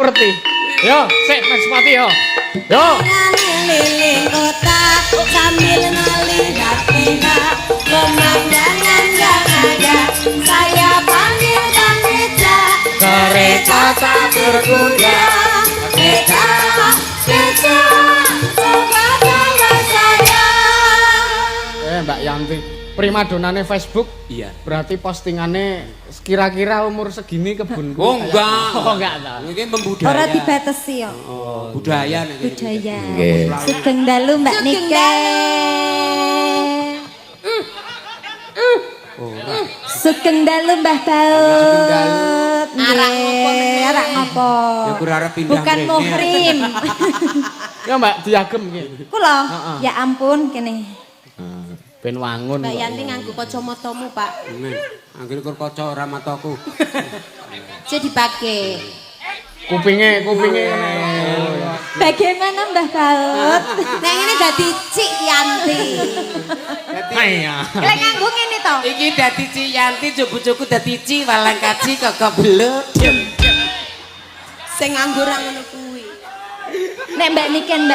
ngerti. Yo, sik Mespati yo. Yo. Ngeliling kota sambil melihat indah pemandangan yang ada. Saya panggil Bang Eja, kereta tak berkuda. Eja, Eja, coba bawa saya. Mbak Yanti, primadonane Facebook. Iya. Berarti postingannya kira-kira umur segini kebun. Oh enggak. Oh enggak ta. Ini membudaya. Ora dibatasi yo. Oh, budaya nih. Budaya. Sugeng dalu Mbak Nike. Sugeng dalu Mbah Baut. Arak ngopo? Arak ngopo? Ya kurang arep pindah. Bukan muhrim. Ya Mbak diagem iki. Kula. Ya ampun kene. Ben wangun. Mbak Yanti nganggo kacamatamu, Pak. Men, anggere kur kaca ora mataku. Jadi dipakai. Kupinge ngene. Bagaimana Mbah Baut? Nek ngene dadi Cik Yanti. Iya. Lek nganggo ngene to. Iki dadi Ci Yanti, cucu-cucu dadi Ci walang kaci kok belut. Sing nganggo ra ngono kuwi. Nek Mbak Niken.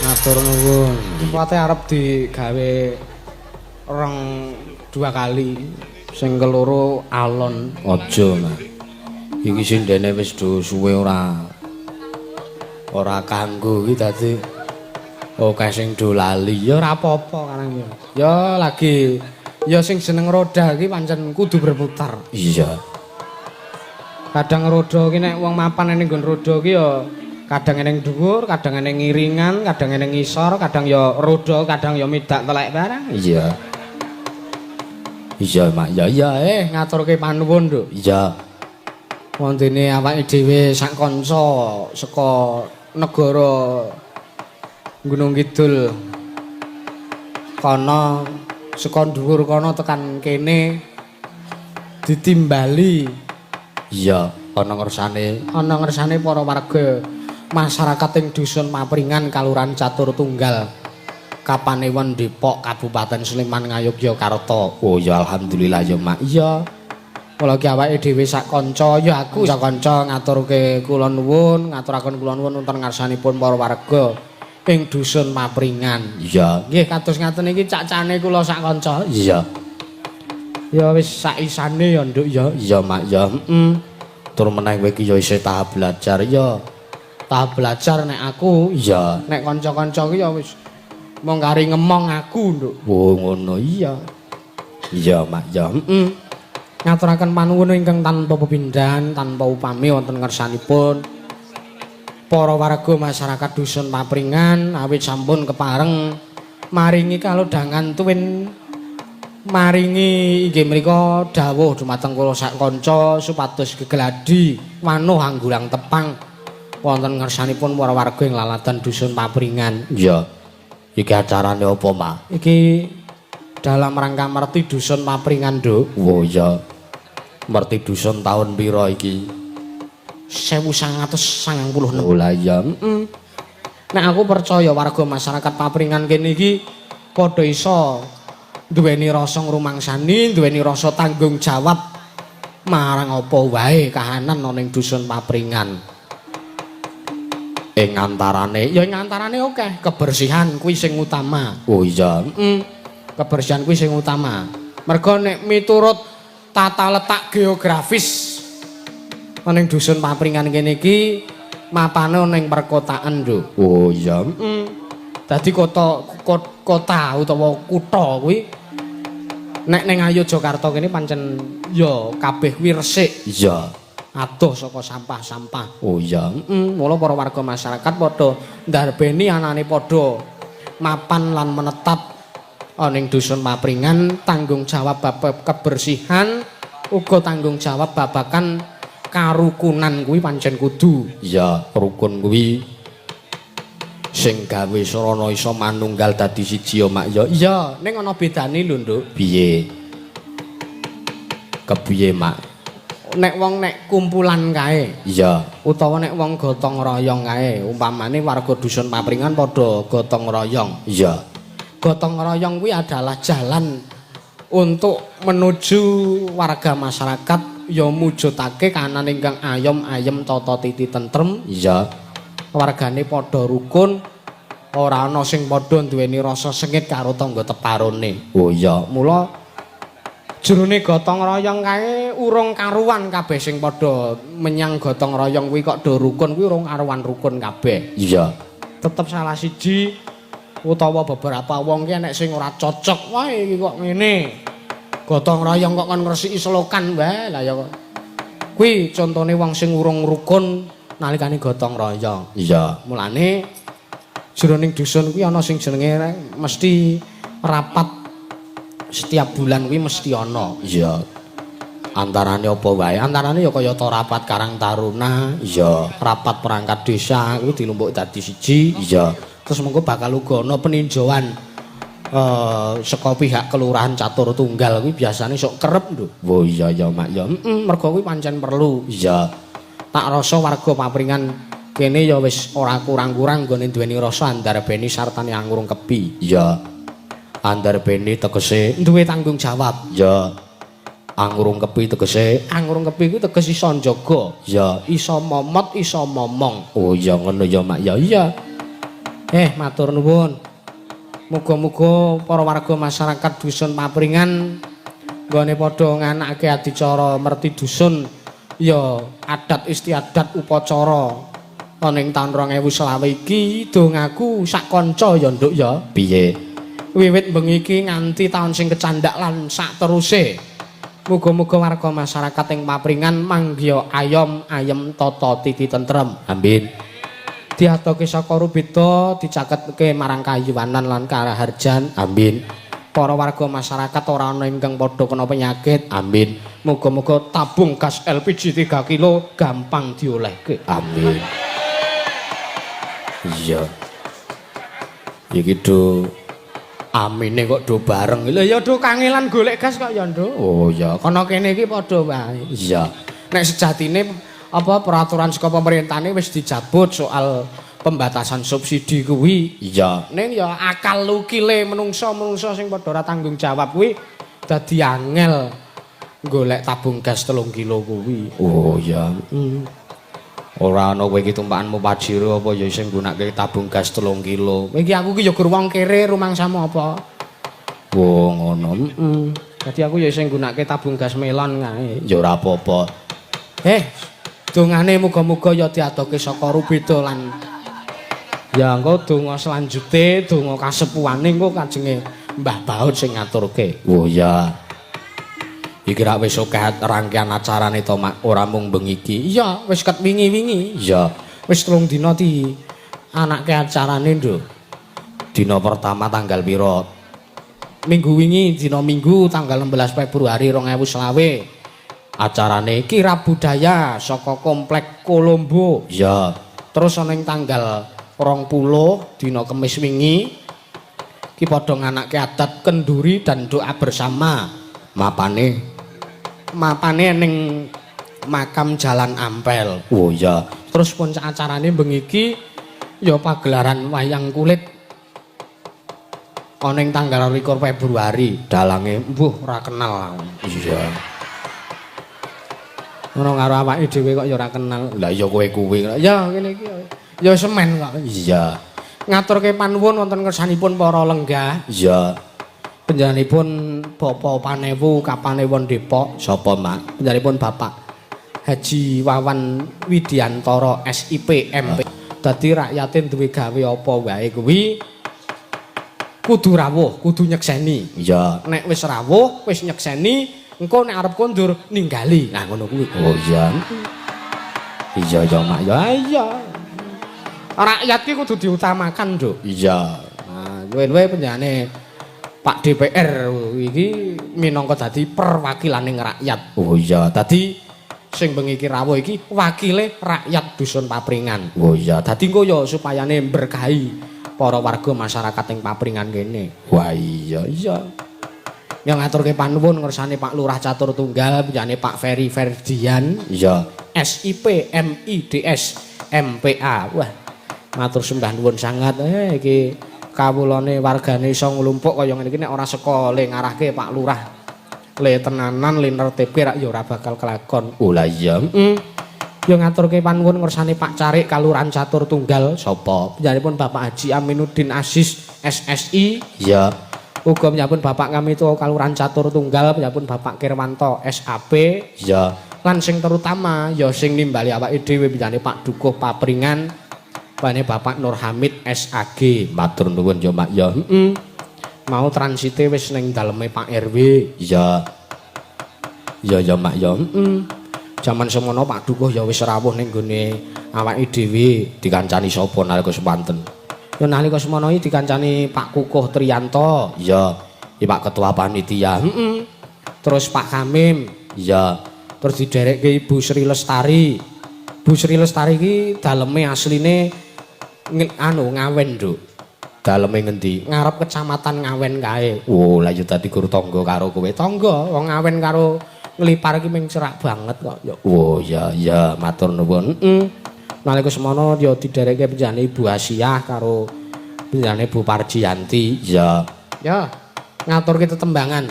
Matur nuwun. Pate arep digawe rong 2 kali. Sing keloro alon. Aja, Mas. Iki sindene wis do suwe ora kanggo iki dadi akeh sing do lali. Ya ora apa-apa karang ya. Ya lagi ya sing jeneng roda iki pancen kudu berputar. Iya. Kadang roda iki nek wong mapan ning nggon roda iki ya kadang eneng dhuwur, kadang eneng ngiringan, kadang eneng ngisor, kadang ya roda, kadang ya midak telek barang. Iya. Iya, Mak. Ya, ngaturke panuwun, Nduk. Iya. Wondene awake dhewe sak kanca saka negara Gunung Kidul kono saka dhuwur kono tekan kene ditimbali. Iya, ana ngersane Para warga masyarakat ing dusun Mapringan Kalurahan Catur Tunggal Kapanewon Depok Kabupaten Sleman Ngayogyakarta. Oh ya alhamdulillah ya Mak. Iya. Mula ki awake dhewe sak kanca ya aku sak kanca ngaturke kula nuwun, ngaturaken kula nuwun wonten ngarsanipun para warga ing dusun Mapringan. Iya. Nggih kados ngaten iki cacane kula sak kanca. Iya. Ya wis sak isane ya Nduk ya. Iya Mak ya. Tur meneh kowe iki ya isih tahap belajar ya. Tahap belajar nek aku, iya. Nek kanca-kanca ki ya wis mung kari ngemong aku, Nduk. Oh ngono iya. Iya Mak ya. Ngaturaken panuwun ingkang tanpa pepindhan, tanpa upami wonten ngersanipun para warga masyarakat dusun Mapringan awit sampun kepareng maringi kalodhangan tuwin maringi inggih menika dawuh dumateng kula sak kanca supados gegeladi wanuh anggulang tepang wonten ngersanipun para warga ing laladan dusun Mapringan. Iya. Iki acarane apa, Mak? Iki dalam rangka merti dusun Mapringan, Nduk. Oh iya. Merti dusun tahun pira iki? 1996. Oh lah iya. Nek aku percaya warga masyarakat Mapringan kene iki padha iso duweni rasa ngrumangsani, duweni rasa tanggung jawab marang apa wae kahanan ana ning dusun Mapringan. Ing antarane akeh kebersihan kuwi sing utama. Oh iya. Kebersihan kuwi sing utama. Mergo nek miturut tata letak geografis ning dusun Mapringan kene iki mapane ning perkotaan, Nduk. Oh iya. Dadi kota utawa kutha kuwi nek ning Ngayogyakarta kene pancen ya kabeh kuwi resik. Iya. Adoh saka sampah-sampah. Oh iya. Mula para warga masyarakat padha ndarbeni anane padha mapan lan menetap ning dusun Mapringan tanggung jawab bab kebersihan uga tanggung jawab babakan karukunan kuwi pancen kudu. Iya, rukun kuwi sing gawe srana iso manunggal dadi siji ya Mak ya. Iya, ning ana bedane lho, Nduk. Piye? Kepiye Mak? Nek wong nek kumpulan kae. Iya. Utawa nek wong gotong royong kae, umpamane warga dusun Mapringan padha gotong royong. Iya. Gotong royong kuwi adalah jalan untuk menuju warga masyarakat ya mujudake kahanan ingkang ayem-ayem tata titi tentrem. Iya. Wargane padha rukun, ora ana sing padha duweni rasa sengit karo tangga teparone. Oh iya. Mula jerone gotong royong kae urung karuan kabeh sing padha menyang gotong royong kuwi kok do rukun kuwi urung karuan rukun kabeh. Iya. Tetep salah siji utawa beberapa wong ki nek sing ora cocok wae iki kok ngene. Gotong royong kok kon ngresiki selokan wae lah ya kok. Kuwi contone wong sing urung rukun nalikane gotong royong. Iya. Mulane jroning dusun kuwi ana sing jenenge mesti rapat setiap bulan kuwi mesti ana. Iya. Antarane apa wae? Antarane ya kaya ta rapat Karang Taruna, iya. Rapat perangkat desa kuwi dilumpuk dadi siji, iya. Terus mengko bakal uga ana peninjauan saka pihak kelurahan Catur Tunggal kuwi biasane sok kerep lho. Oh iya ya Mak ya. Mergo kuwi pancen perlu, iya. Tak rasa warga papringan kene ya wis ora kurang-kurang nggone duweni rasa andarbeni sartane angurung kepi, iya. Andarbeni tegese duwe tanggung jawab, iya. Angurung kepi tegese angurung kepi kuwi tegese iso njaga ya iso momot iso momong oh ya ngono ya Mak ya iya matur nuwun muga-muga para warga masyarakat dusun Papringan nggone padha nganakake adicara merti dusun ya adat istiadat upacara ana ing taun 2020 iki dongaku sak kanca ya nduk ya piye wiwit bengi iki nganti taun sing kecandhak lan sak teruse. Muga-muga warga masyarakat ing Papringan manggya ayom ayem tata titi tentrem. Amin. Diatoke saka rubeda dicaketke marang kayuwanan lan karaharjan. Amin. Para warga masyarakat ora ana ingkang padha kena penyakit. Amin. Muga-muga tabung gas LPG 3 kilo gampang diolehke. Amin. Iya. Iki do amine kok do bareng. Lha ya do kangelan golek gas kok ya, Nduk. Oh ya, kono kene iki padha wae. Iya. Nek sejatine apa peraturan saka pemerintahane wis dicabut soal pembatasan subsidi kuwi. Iya. Ning ya akal lukile menungso-menungso sing padha ora tanggung jawab kuwi dadi angel golek tabung gas 3 kilo kuwi. Oh ya. Ora ana kowe iki tumpakanmu Pajero apa ya sing nggunakake tabung gas 3 kilo. Iki aku ki ya gur wong kere rumangsamu apa? Oh ngono. Dadi aku ya sing nggunakake tabung gas melon kae. Ya ora apa-apa. Dongane muga-muga ya diadoke saka rubeda lan ya engko donga selanjute, donga kasepuhane engko kajenge Mbah Baut sing ngaturke. Oh ya. Iki rak wis akeh rangkaian acarane to Mak, ora mung bengi iki. Iya, wis ket wingi-wingi. Iya, wis 3 dina di anake acarane, Nduk. Dina pertama tanggal pira? Minggu wingi, dina Minggu tanggal 16 Februari 2020. Acarane kirab budaya saka Komplek Kolombo. Iya. Terus ana ing tanggal 20 dina Kamis wingi ki padha nganake adat kenduri dan doa bersama. Mapane ning makam Jalan Ampel. Oh iya. Terus puncak acarane bengi iki ya pagelaran wayang kulit. Ana ing tanggal 22 Februari, dalange mbuh ora kenal. Iya. Ora karo awake dhewe kok ya ora kenal. Lah ya kowe kuwi. Ya ngene iki ya semen kok. Iya. Ngaturke panuwun wonten kersanipun para lenggah. Iya. Panjenenganipun Bapak Panewu Kapanewon Depok. Sapa Mak? Panjenenganipun Bapak Haji Wawan Widiantoro SIP MP. Dadi rakyate duwe gawe apa wae kuwi kudu rawuh, kudu nyekseni. Iya. Nek wis rawuh, wis nyekseni, engko nek arep kondur ninggali. Nah ngono kuwi. Oh iya. Iya ya Mak ya. Iya. Rakyat ki kudu diutamakan, Nduk. Iya. Nah, luwe-luwe panjenengane Pak DPR iki minangka dadi perwakilaning rakyat. Oh iya, dadi sing bengi iki rawuh iki wakile rakyat dusun Papringan. Oh iya, dadi engko ya supayane berkahi para warga masyarakat ing Papringan kene. Wah iya iya. Yang ngaturke panuwun ngersane Pak Lurah Catur Tunggal, panjenengane Pak Ferry Ferdian. Iya. SIP MIDS MPA. Wah, matur sembah nuwun sangat. Iki kawulane wargane iso nglumpuk kaya ngene iki nek ora saka le ngarahke Pak Lurah le tenanan le nertib rak ya ora bakal kelakon. Oh lah iya. Ya ngaturke panuwun ngersane Pak Carik Kalurahan Catur Tunggal. Sapa? Panjenenganipun Bapak Haji Aminuddin Aziz SSI. Iya. Uga panjenenganipun Bapak Kamito Kalurahan Catur Tunggal, panjenenganipun Bapak Kirwanto SAP. Iya. Lan sing terutama ya sing nimbali awake dhewe panjenengane Pak Dukuh Papringan. Bane Bapak Nur Hamid SAG. Matur nuwun ya Mak ya. Mau transite wis ning daleme Pak RW. Iya. Ya ya Mak ya. Jaman semono Pak Dukuh ya wis rawuh ning gone awake dhewe dikancani sapa nalika semanten. Ya nalika semono iki dikancani Pak Kukuh Triyanto. Iya. Iki Pak Ketua Panitia. Terus Pak Kamim. Iya. Terus diderekke Ibu Sri Lestari. Bu Sri Lestari iki daleme asline Ngawen, Nduk. Daleme ngendi? Ngarep kecamatan Ngawen kae. Oh, lah yo dadi guru tangga karo kowe. Tangga wong Ngawen karo Nglipar iki mung cerak banget kok. Oh, ya matur nuwun. Nalika semono yo diderekke penjane Ibu Asiah karo penjane Bu Parjiyanti. Ya. Ya. Ngaturke tetembangan.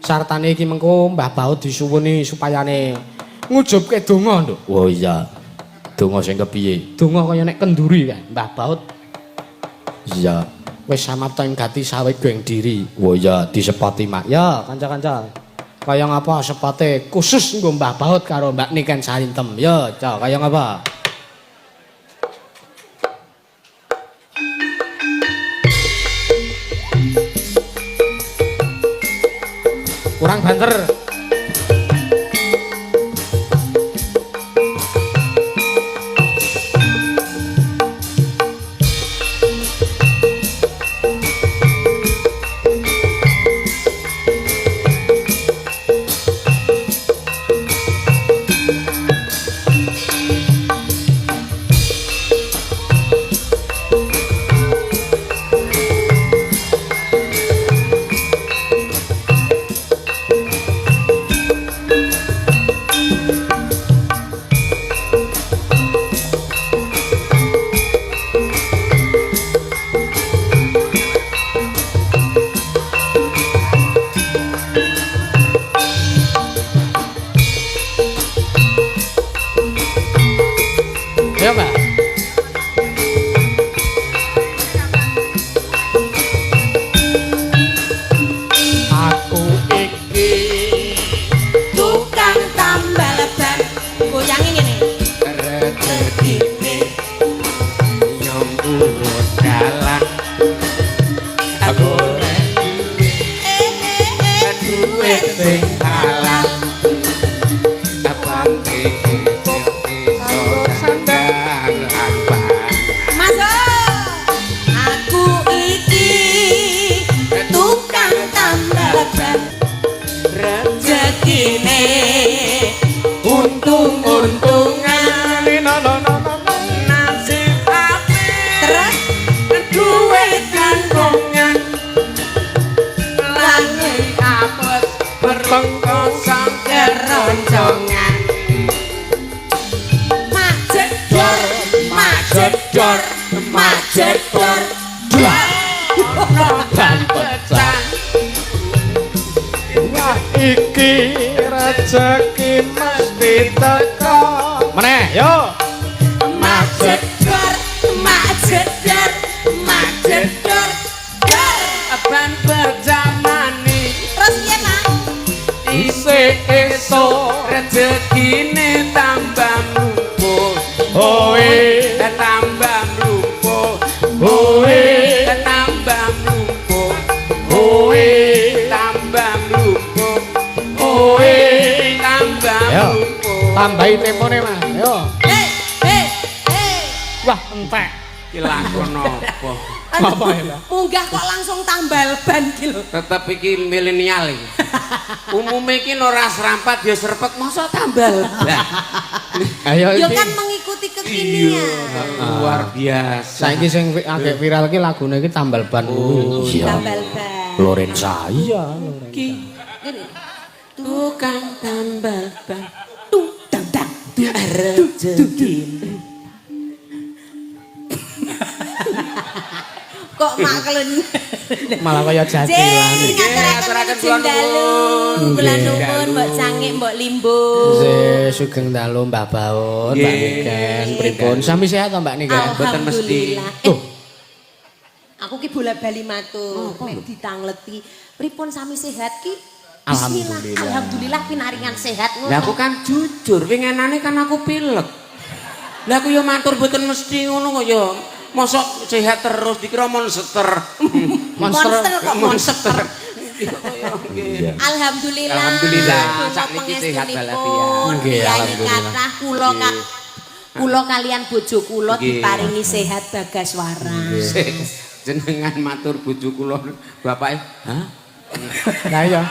Sartane iki mengko Mbah Baut disuwuni supayane ngujubke donga, Nduk. Oh iya. Donga sing kepiye? Donga kaya nek kenduri kae, Mbah Baut. Iya. Wis samapta ing gati sawit geng diri. Oh iya, disepoti mak. Ya, kanca-kanca. Kaya ngapa sepote khusus nggo Mbah Baut karo Mbak Niken Sarintem. Ya, Cak, kaya ngapa? Kurang banter. Tambahi tempone, Mas. Yo. Wah, entek. Ki lakon apa? Apa ya, Munggah kok langsung tambal ban ki lho. Tetep iki milenial iki. Umume iki ora srampat ya serpet masa tambal ban. Ayo Ya iki. kan mengikuti kekinian. Luar biasa. Saiki sing agek viral ki lagune iki tambal ban kuwi. Tambal ban. Lorenza. Iya, Ki tukang tambal ban. Rezeki. Kok maklun. Malah kaya jadilan. Ngaturaken kula nuwun. Kula nuwun Mbok Cangik, Mbok Limbo. Sugeng dalu Mbah Baut, Mbak Niken. Pripun? Sami sehat to Mbak Niken? Mboten mesti. Tuh. Aku ki bola-bali matur, nek ditangleti. Pripun sami sehat ki? Bismillah. Alhamdulillah pinaringan sehat ngono. Lah aku kan jujur, wingenane kan aku pilek. Lah aku yo matur mboten mesti ngono kok yo. Mosok sehat terus dikira monster. Monster kok monster. Alhamdulillah. Alhamdulillah. Sakniki sehat walafiat. Nggih, alhamdulillah. Kathah kula kalian bojo kula diparingi sehat Bagaswara. Jenengan matur bojo kula bapake. Hah? Lah iya.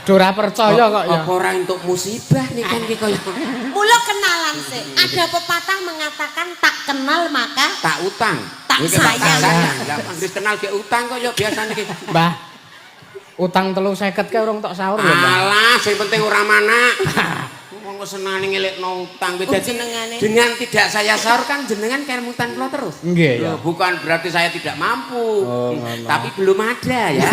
Dora percaya kok ya. Apa ora entuk musibah nih kan iki kaya. Mula kenalan sih. Ada pepatah mengatakan tak kenal maka Tak utang. Tak Kowe tak sayang. Lah anggere kenal ge utang kok ya biasane iki. Mbah. Utang 350 ke urung tok sahur lho, Mbah. Alah, sing penting ora manak. Wong kok senane ngelekno utang kuwi dadi jenengane. dengan tidak saya sahur kan jenengan keremutan kula terus. Nggih ya. Loh, bukan berarti saya tidak mampu. Oh, ngono. Tapi belum ada ya.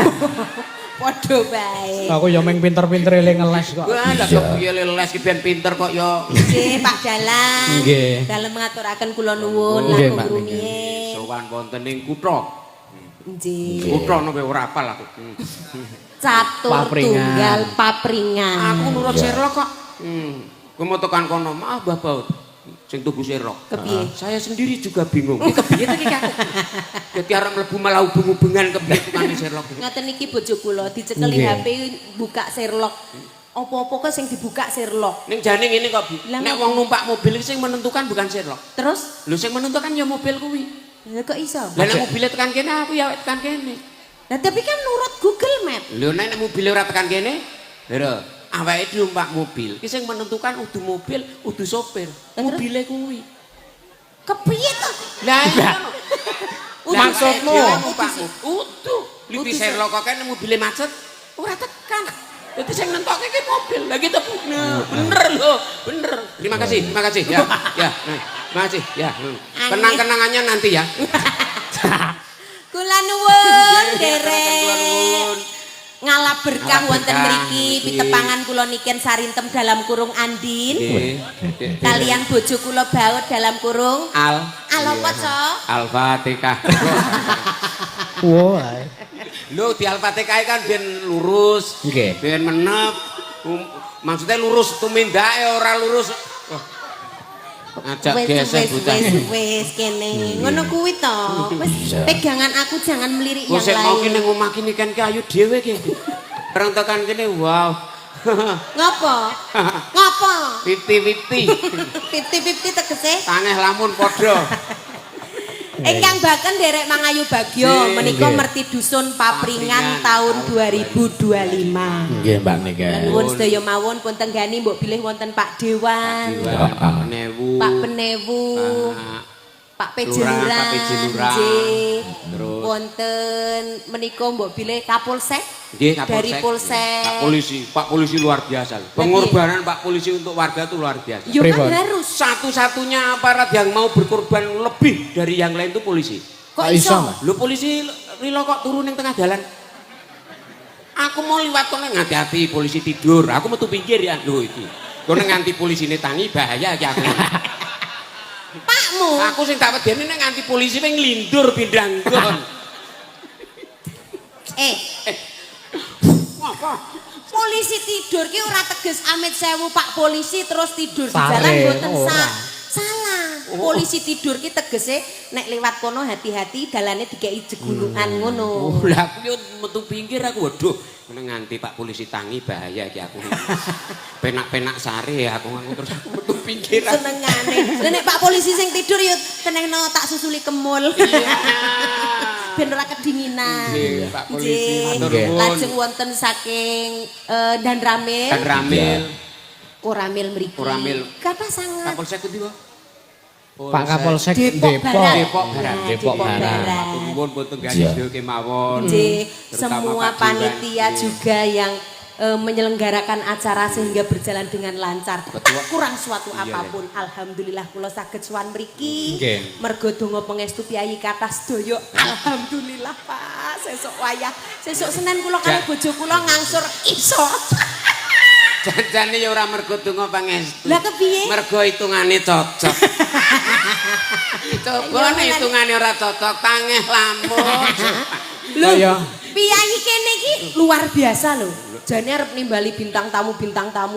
podo bae. Aku ya meng pinter-pinter eling ngeles kok. Wah, lah kok piye les ki ben pinter kok ya. Nggih, Pak Dalang. Nggih. Dalem ngaturaken kula nuwun Nggih, langkung Mbak, rumiyin. Sowan wonten ing kutha. Nggih. Kutha nopo ora apal aku. Catur Papringan. tunggal papringan. Aku nurut Sherlock kok. Kowe mau tekan kono, maaf Mbah Baut. Sing tuku Sherlock. Kepiye? Saya sendiri juga bingung. Iki kepiye to iki aku? Dadi arep mlebu malah hubung-hubungan kepiye tukane Sherlock. Ngoten iki bojo kula dicekeli Nggih. HP buka Sherlock. Apa-apa kok sing dibuka Sherlock. Ning jane ngene kok, Bu. Lah, Nek ngapa? wong numpak mobil iki sing menentukan bukan Sherlock. Terus Lho sing menentukan ya mobil kuwi. lha kok iso? Lah nek mobilnya tekan kene aku ya tekan kene. Lah tapi kan nurut Google Map. Lho nek mobilnya ora tekan kene, lho awake numpak mobil. Ki sing menentukan udu mobil, udu sopir. Lah, terus? Mobile kuwi. Kepiye to? Lah iya. Maksudmu? Udu. Lipi Sherlock kok kan mobilnya macet, ora tekan. Jadi sing nentokke ki mobil. Lah gitu bener lho, bener. Terima kasih ya. Ya, terima kasih ya. Kenang-kenangannya nanti ya. Kula nuwun Nggih, kula derek. nuwun. Ngalap berkah Ngalap wonten berkah, mriki nggih. pitepangan kula niken sarintem dalam kurung Andin. Nggih. Kalian bojo kula Baut dalam kurung Al Alapa, Cok? Al-Fatihah. Wah. Lho di Al-Fatihah kan ben lurus. Nggih. Ben menep. Maksudnya lurus tumindake ora lurus. Ngajak gesek bocah. Wis kene. Ngono kuwi to. Wis pegangan aku jangan melirik Kok yang sik mau kene lain. ngomah kene kan ki ayu dhewe ki. Bareng tekan kene wow. Ngopo? Ngopo? Piti-piti. 50-50 tegese. Tangeh lamun padha. Ingkang baken derek Mangayu Bagyo Nggih. menika Nggih. merti dusun Papringan Papringan tahun 2025. Nggih, Mbak Nika. Nuwun sedaya mawon pun tenggani mbok bilih wonten Pak Dewan, Pak Newu. Pak Penewu, Pak Lurah, Pejelurah, Pak Pejelurah. nggih. Terus Wonten menika mbok bilih Kapolsek nggih dari Kapolsek. Polsek. Pak polisi luar biasa. Pengorbanan Pak polisi untuk warga itu luar biasa. Yo kan Pripun? harus. Satu-satunya aparat yang mau berkorban lebih dari yang lain itu polisi. Kok Kok iso, iso? Mas? Lu polisi rilo kok turun yang tengah jalan. Aku mau liwat kono hati-hati polisi tidur. Aku metu pinggir ya lho iki. Kono nganti polisi ini tangi bahaya iki aku. Pakmu. Aku sing tak wedeni nek nganti polisi pe nglindur pindah nggon. Apa? Polisi tidur ki ora teges amit sewu Pak polisi terus tidur di Sare, jalan mboten ora. salah. Polisi tidur ki tegese nek liwat kono hati-hati dalane dikei jegulungan ngono. Lah aku yo metu pinggir aku waduh ngono nganti Pak polisi tangi bahaya iki aku. Penak-penak sare aku terus aku metu pinggir. Senengane. Lah nek Pak polisi sing tidur yo tenehno tak susuli kemul. Ben ora kedinginan. Nggih, Pak polisi, Nggih. matur nuwun. Lajeng wonten saking Dan Ramil. Dan Ramil. Koramil mriki. Koramil. Kathah sangat. Kapolsek pundi, Pak? Pak Kapolsek Depok Depok. Barat. Depok Barat. Nah, Depok Barat. Matur nuwun boten Iya. ganis dhewe kemawon. Nggih, Terutama semua Pak Dewan. panitia Nggih. juga yang menyelenggarakan acara sehingga berjalan dengan lancar. Betul. Tak kurang suatu Iya, apapun. Alhamdulillah kula saged sowan mriki. Nggih. Mergo donga pangestu piyayi kathah sedaya. Alhamdulillah Pak, sesuk wayah. Sesuk Senin kula karo bojo kula ngangsur iso. Janjane ya ora mergo donga pangestu. Lah kepiye? Mergo hitungane cocok. Coba nek hitungane ora cocok tangeh lamun. Lho, Kaya piyayi kene iki luar biasa lho. Jane arep nimbali bintang tamu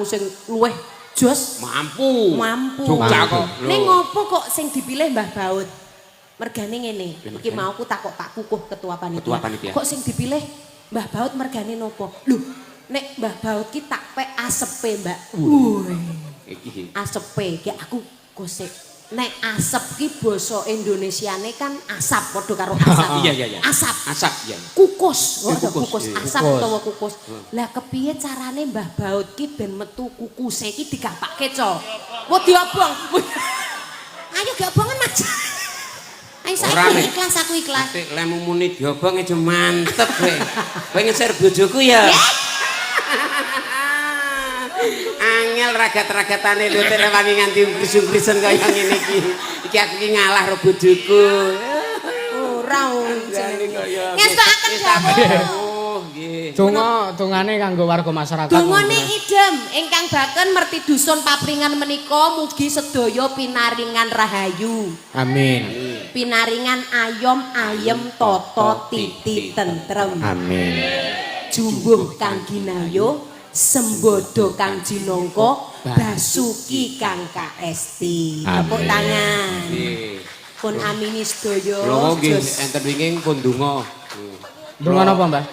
sing luweh jos. Mampu. Jogja kok. Lho. Ning ngopo kok sing dipilih Mbah Baut? Mergane ngene, iki mau aku takok Pak Kukuh ketua panitia. Ketua panitia. Kok sing dipilih Mbah Baut mergane nopo? Lho, nek Mbah Baut ki tak pek asepe, Mbak. Woi. Iki. Asepe ki aku gosek nek asep ki basa Indonesiane kan asap padha karo asap. Iya. Asap. Asap ya. Kukus, Kukus, iya. asap utawa kukus. Lah kepiye carane Mbah Baut ki ben metu kukuse ki digapakke, Co? Wah diobong. Ayo gabongan Mas. Ayo saiki ikhlas aku ikhlas. Nek lemu muni diobong aja mantep kowe. Kowe ngeser bojoku ya. Angel ragat-ragatane lho nek wangi nganti brisung-brisen kaya ngene iki. Iki aku ki ngalah karo bojoku. Ora ngestakaken dawuh. Nggih. Tungane kanggo warga masyarakat. Dongane idem ingkang baken merti dusun papringan menika mugi sedaya pinaringan rahayu. Amin. Pinaringan ayom ayem toto titi tentrem. Amin. Jumbuh kang ginayo, sembodo kang jinongko, basuki kang kaesti. Tepuk tangan. Nggih. Pun amini sedaya. Lho nggih enten wingi pun donga. Donga napa, Mbah?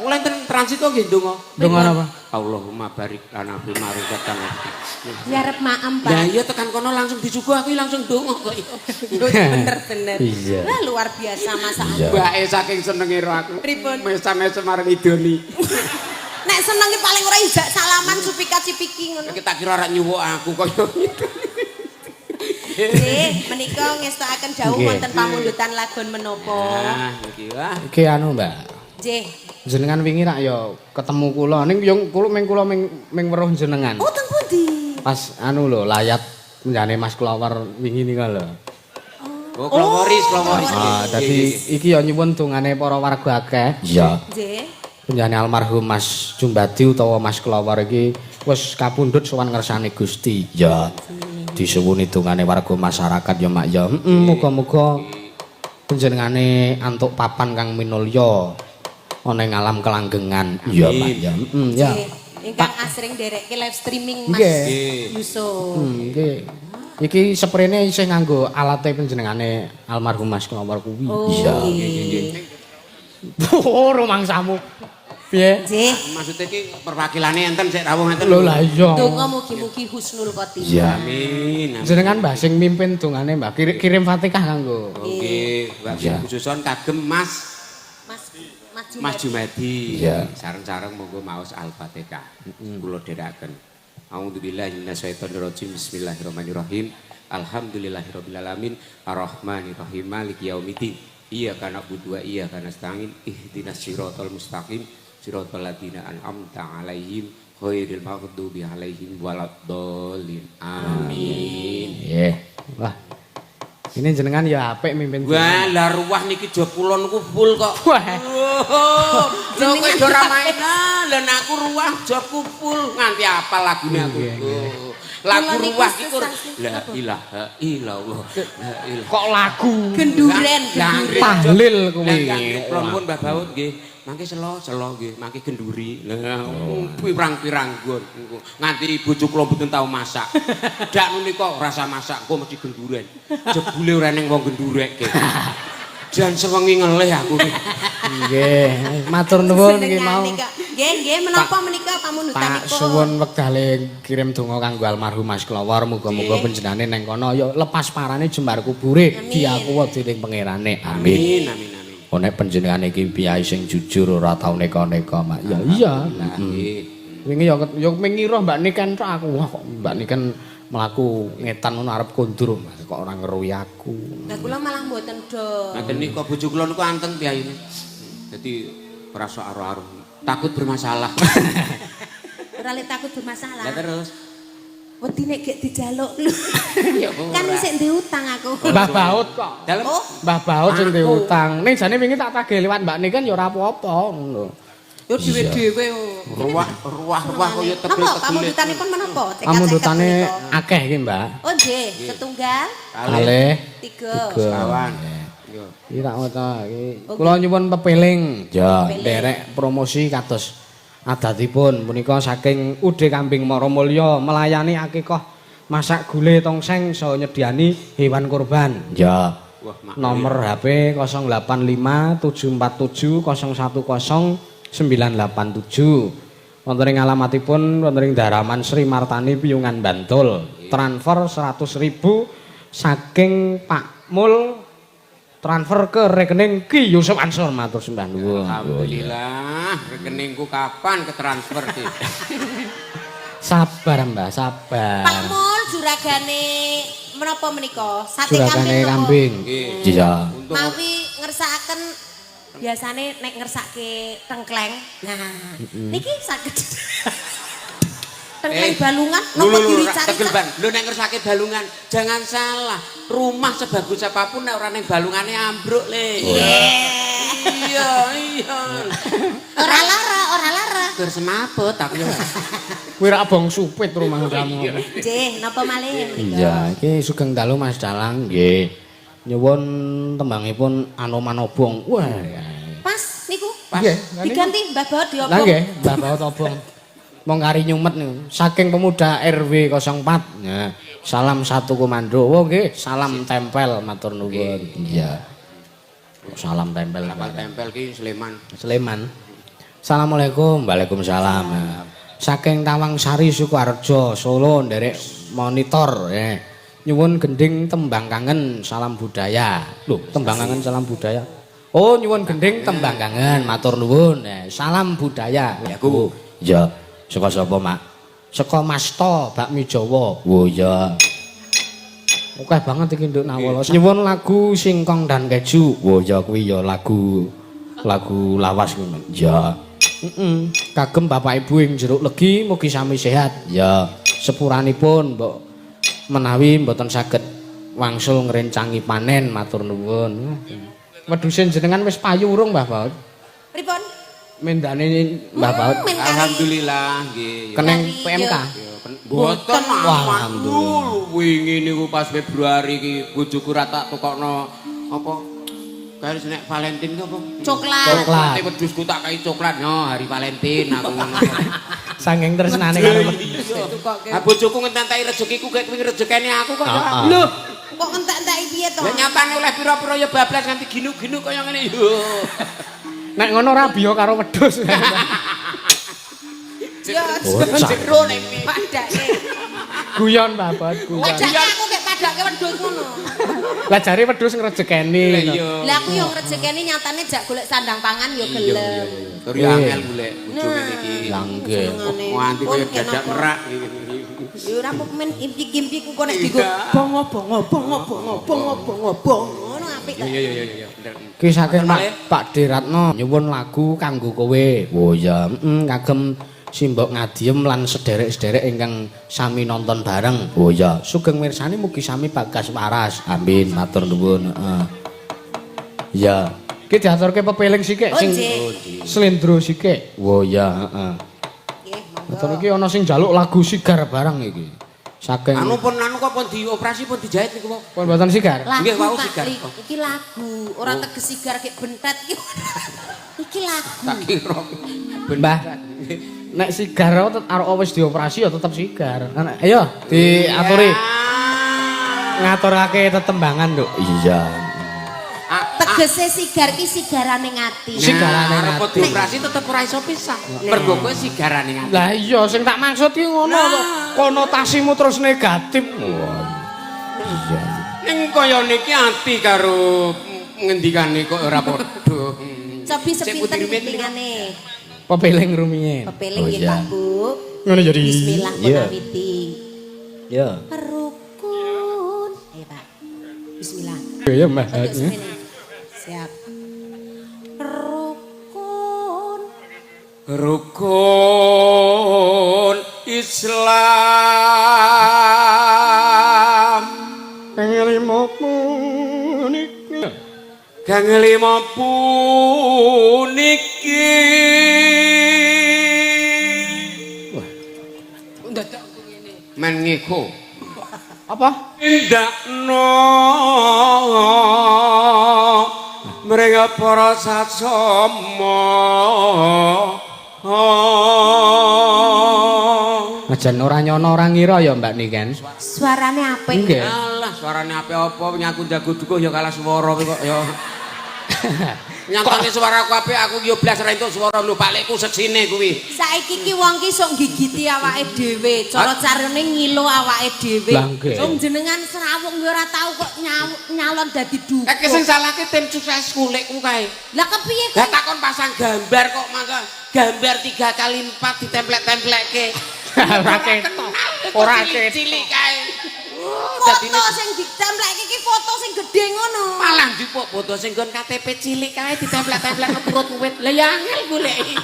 Mulai transit kok nggih donga. Donga napa? Allahumma barik lana fi ma razaqtana. Ya arep maem, Pak. Lah iya tekan kono langsung disuguh aku langsung donga kok. Bener-bener. Iya. Wah luar biasa masakan. Mbake saking senenge ro aku. Pripun? Mesa-mesa marang idoni. Nek seneng ki paling ora ijak salaman supika-cipiki ngono. Kita kira arek nyuwuk aku kaya gitu. Nggih, menika ngestakaken dawuh wonten pamundutan lagon menapa. Nah, iki wah. Iki anu, Mbak. Nggih. Jenengan wingi rak ya ketemu kula ning yo kula ming weruh jenengan. Oh, teng pundi? Pas anu lho layat njane Mas Klower wingi nika lho. Oh, kloworis. Ah, dadi iki ya nyuwun dongane para warga akeh. Iya. Nggih. Penjane almarhum Mas Jumbadi utawa Mas Klower iki wis kapundhut sowan ngersane Gusti. Ya. Disuwuni dongane warga masyarakat ya Mak ya. Muga-muga panjenengane antuk papan kang minulya ana ing alam kelanggengan. Iya Mak ya. Ya. Ingkang asring nderekke live streaming Mas Nggih. Yusuf. Nggih. Iki sprene isih nganggo alate panjenengane almarhum Mas Klower kuwi. Iya. Oh, rumangsamu. Piye? Nggih. Maksudnya iki perwakilane enten sik rawuh enten. Lho lah iya. Donga mugi-mugi husnul khotimah. Iya. Amin. Jenengan Mbah sing mimpin dongane Mbah kirim Fatihah kanggo. Oke, Mbak khususon kagem Mas Jumadi. Iya. Sareng-sareng monggo maos Al-Fatihah. Kula dherekaken. A'udzubillahi minasyaitonirrajim. Bismillahirrahmanirrahim. Alhamdulillahirabbil alamin. Arrahmanirrahim. Maliki yaumiddin. Iyyaka na'budu wa iyyaka nasta'in. Ihdinas siratal mustaqim. Siratal ladzina an'amta 'alaihim ghairil maghdubi 'alaihim waladdallin. Amin. Nggih. Wah. Ini jenengan ya apik mimpin. Wah, lah ruwah niki jo kulon niku full kok. Wah. Lho kowe do ra main lah aku ruwah joku full nganti apa lagune aku. Lagu ruwah iku la ilaha illallah. La ilaha. Kok lagu Genduren. tahlil kuwi. Prapun Mbah Baut nggih. Mangke selo nggih, mangke genduri. Lah pirang-pirang nggon nganti bojo kula mboten tau masak. Dak menika rasa masak engko mesti genduren. Jebule ora ning wong gendurekke. Jan sewengi ngelih aku iki. Nggih, matur nuwun nggih mau. Nggih, menapa menika pamundutanipun? Pak suwun wektale kirim donga kanggo almarhum Mas Klower, muga-muga panjenengane neng kono ya lepas parane jembar kubure diakuwa dening pangerane. Amin. Amin. Oh nek panjenengane iki piyai sing jujur ora tau neka-neka, Mak. Ya iya. Wingi ya mengira Mbak Niken tok aku. Wah kok Mbak Niken mlaku ngetan ngono arep kondur, kok ora ngeruhi aku. Lah kula malah mboten do. Ngaten nika bojo kula niku anteng piyai. Dadi ora sok aruh-aruh. Takut bermasalah. Ora le takut bermasalah. Lah terus Wedi nek gek dijaluk lho. Kan isih ndek utang aku. Mbah Baut kok. dalem Mbah Baut sing ndek utang. Ning jane wingi tak tagih liwat Mbak Niken ya ora apa-apa ngono. Yo dhewe-dhewe. ruwah kaya Napa tegel-tegel. pamundutanipun menapa? Pamundutane akeh iki, Mbak. Oh nggih, setunggal, Kalih, tiga. kawan. Yo. iki tak waca iki. Kula nyuwun pepeling. Ya, nderek promosi kados adatipun punika saking Ude Kambing Maramulya melayani akikah masak gule tongseng saha nyediani hewan kurban. Ya. Wah, Nomor HP 0854101987. Wonten ing alamatipun wonten ing Daraman Sri Martani Piyungan Bantul. Transfer 100.000 saking Pak Mul transfer ke rekening Ki Yusuf Ansor matur sembah nuwun. Alhamdulillah, rekeningku kapan ke transfer sih? Sabar Mbah, sabar. Pak Mul juragane menapa menika? Sate Juragane kambing. kambing. Iya. Mawi ngersakaken biasane nek ngersake tengkleng. Nah, niki saged tengkleng balungan napa diricari? Tegel ban. Lho nek ngersake balungan, jangan salah. Rumah sebagus apapun nek ora ning balungane ambruk le. Iya, iya. Ora lara. Gur semaput aku yo. Kuwi ra abang supit rumah kamu. Nggih, napa malih? Iya, iki sugeng dalu Mas Dalang nggih. Nyuwun tembangipun Anomanobong. Wah. Pas niku. Nggih, Diganti Mbah Baut Lah diobong. nggih, Mbah Baut Obong. Mong kari nyumet niku. Saking pemuda RW 04. Nah, salam satu komando. Oh nggih, salam tempel matur nuwun. Iya. Salam tempel. Kapal tempel ki Sleman. Sleman. Assalamualaikum. Waalaikumsalam. Saking Tawang Sari Sukoharjo, Solo nderek monitor. Nyuwun gending tembang kangen salam budaya. Loh, tembang kangen salam budaya. Oh, nyuwun gending tembang kangen matur nuwun. Salam budaya. Ya ku. Iya. Saka sapa, Mak? Saka Masta Bakmi Jawa. Oh iya. Akeh banget iki nduk nawala. Nyuwun lagu Singkong dan Keju. Oh iya kuwi ya lagu lawas kuwi. Ya. Kagem Bapak Ibu ing jeruk legi mugi sami sehat. Ya. Sepuranipun mbok menawi mboten saged wangsul ngrencangi panen matur nuwun. Wedhuse jenengan wis payu urung Mbah Baut? Pripun? Mendane Mbah Baut. Alhamdulillah nggih. Keneng PMK. Boten Wah, alhamdulillah. Wingi niku pas Februari iki bojoku ra tak tukokno apa? Kaya nek Valentine apa? Coklat. Coklat. Wedhusku tak kai coklat yo hari Valentine aku ngono. Sanging tresnane karo Ha bojoku ngenteni rezekiku kayak kuwi rezekine aku kok. Lho, kok entek-enteki piye to? Lah nyatane oleh pira-pira ya bablas nganti ginu-ginu kaya ngene yo. nek ngono ra biyo karo wedhus. Ya, Jero ning padake. Guyon Mbah Baut, guyon. Padake aku kek padake wedhus ngono. Lah jare wedhus ngrejekeni. Lah aku yo ngrejekeni nyatane jak golek sandang pangan yo gelem. Tur yo angel golek bojoku iki. Lah nggih. Nganti koyo dadak merak iki. Yo ora mung men impik-impik kok nek digo bong. Ngono apik to. Iya. Ki saking Pak Diratno nyuwun lagu kanggo kowe. Oh ya, kagem Simbok Ngadiem lan sederek-sederek ingkang sami nonton bareng. Oh ya, sugeng mirsani mugi sami bagas waras. Amin, matur nuwun. Ya, ki diaturke pepeling sithik sing slendro sithik. Oh ya, heeh. Nggih, monggo. Matur iki ana sing njaluk lagu sigar barang iki. Saking Anu pun kok pun dioperasi pun dijahit niku, Pak. pun mboten sigar. Nggih, wau Pak sigar. Lik, iki lagu, ora teges sigar kek bentet iki. Iki lagu. Tak kira. Mbah, nek sigar arep wis dioperasi ya tetep sigar. Ayo diaturi. Ngaturake tetembangan, Nduk. Iya. Tegese sigar ki sigarane ngati. Sigarane arep ngati. dioperasi tetep ora iso pisah. Mergo kowe sigarane ngati. Lah iya sing tak maksud ki ngono to. Konotasimu terus negatif. Iya. Ning kaya niki ati karo ngendikane kok ora padha. Cobi sepinten hitingane. Pepeling rumiyin. Pepeling nggih Pak Bu. Ngono jadi. Bismillah Iya. kunawiti. Iya. Rukun. Pak. Bismillah. Iya, Mbah. Untuk semene. Siap. Rukun. Rukun Islam Kang limo puniki. kang lima puniki. Ndadak ngene. Men ngeko. Apa? Indakno mereka para satsama. Ajan ora nyono ora ngira ya Mbak Niken. Suarane apik. Nggih. Alah suarane ape apa nyaku jago dukuh ya kalah swara kok ya. Nyatane suaraku apik aku yo blas ra entuk swara lho balekku sejine kuwi. Saiki ki wong ki sok gigiti awake dhewe, cara carane ngilo awake dhewe. Wong jenengan serawung yo ora tau kok nyalon dadi dukun. Iki sing salahke tim sukses kulekku kae. Lah kepiye Lah takon pasang gambar kok masa gambar 3 kali 4 ditemplek-templekke. Ora cilik kae. Foto sing ditempleke iki foto sing gedhe ngono. Malah njupuk foto sing nggon KTP cilik kae ditemplek-templek nang perut wit. Lah ya angel goleki.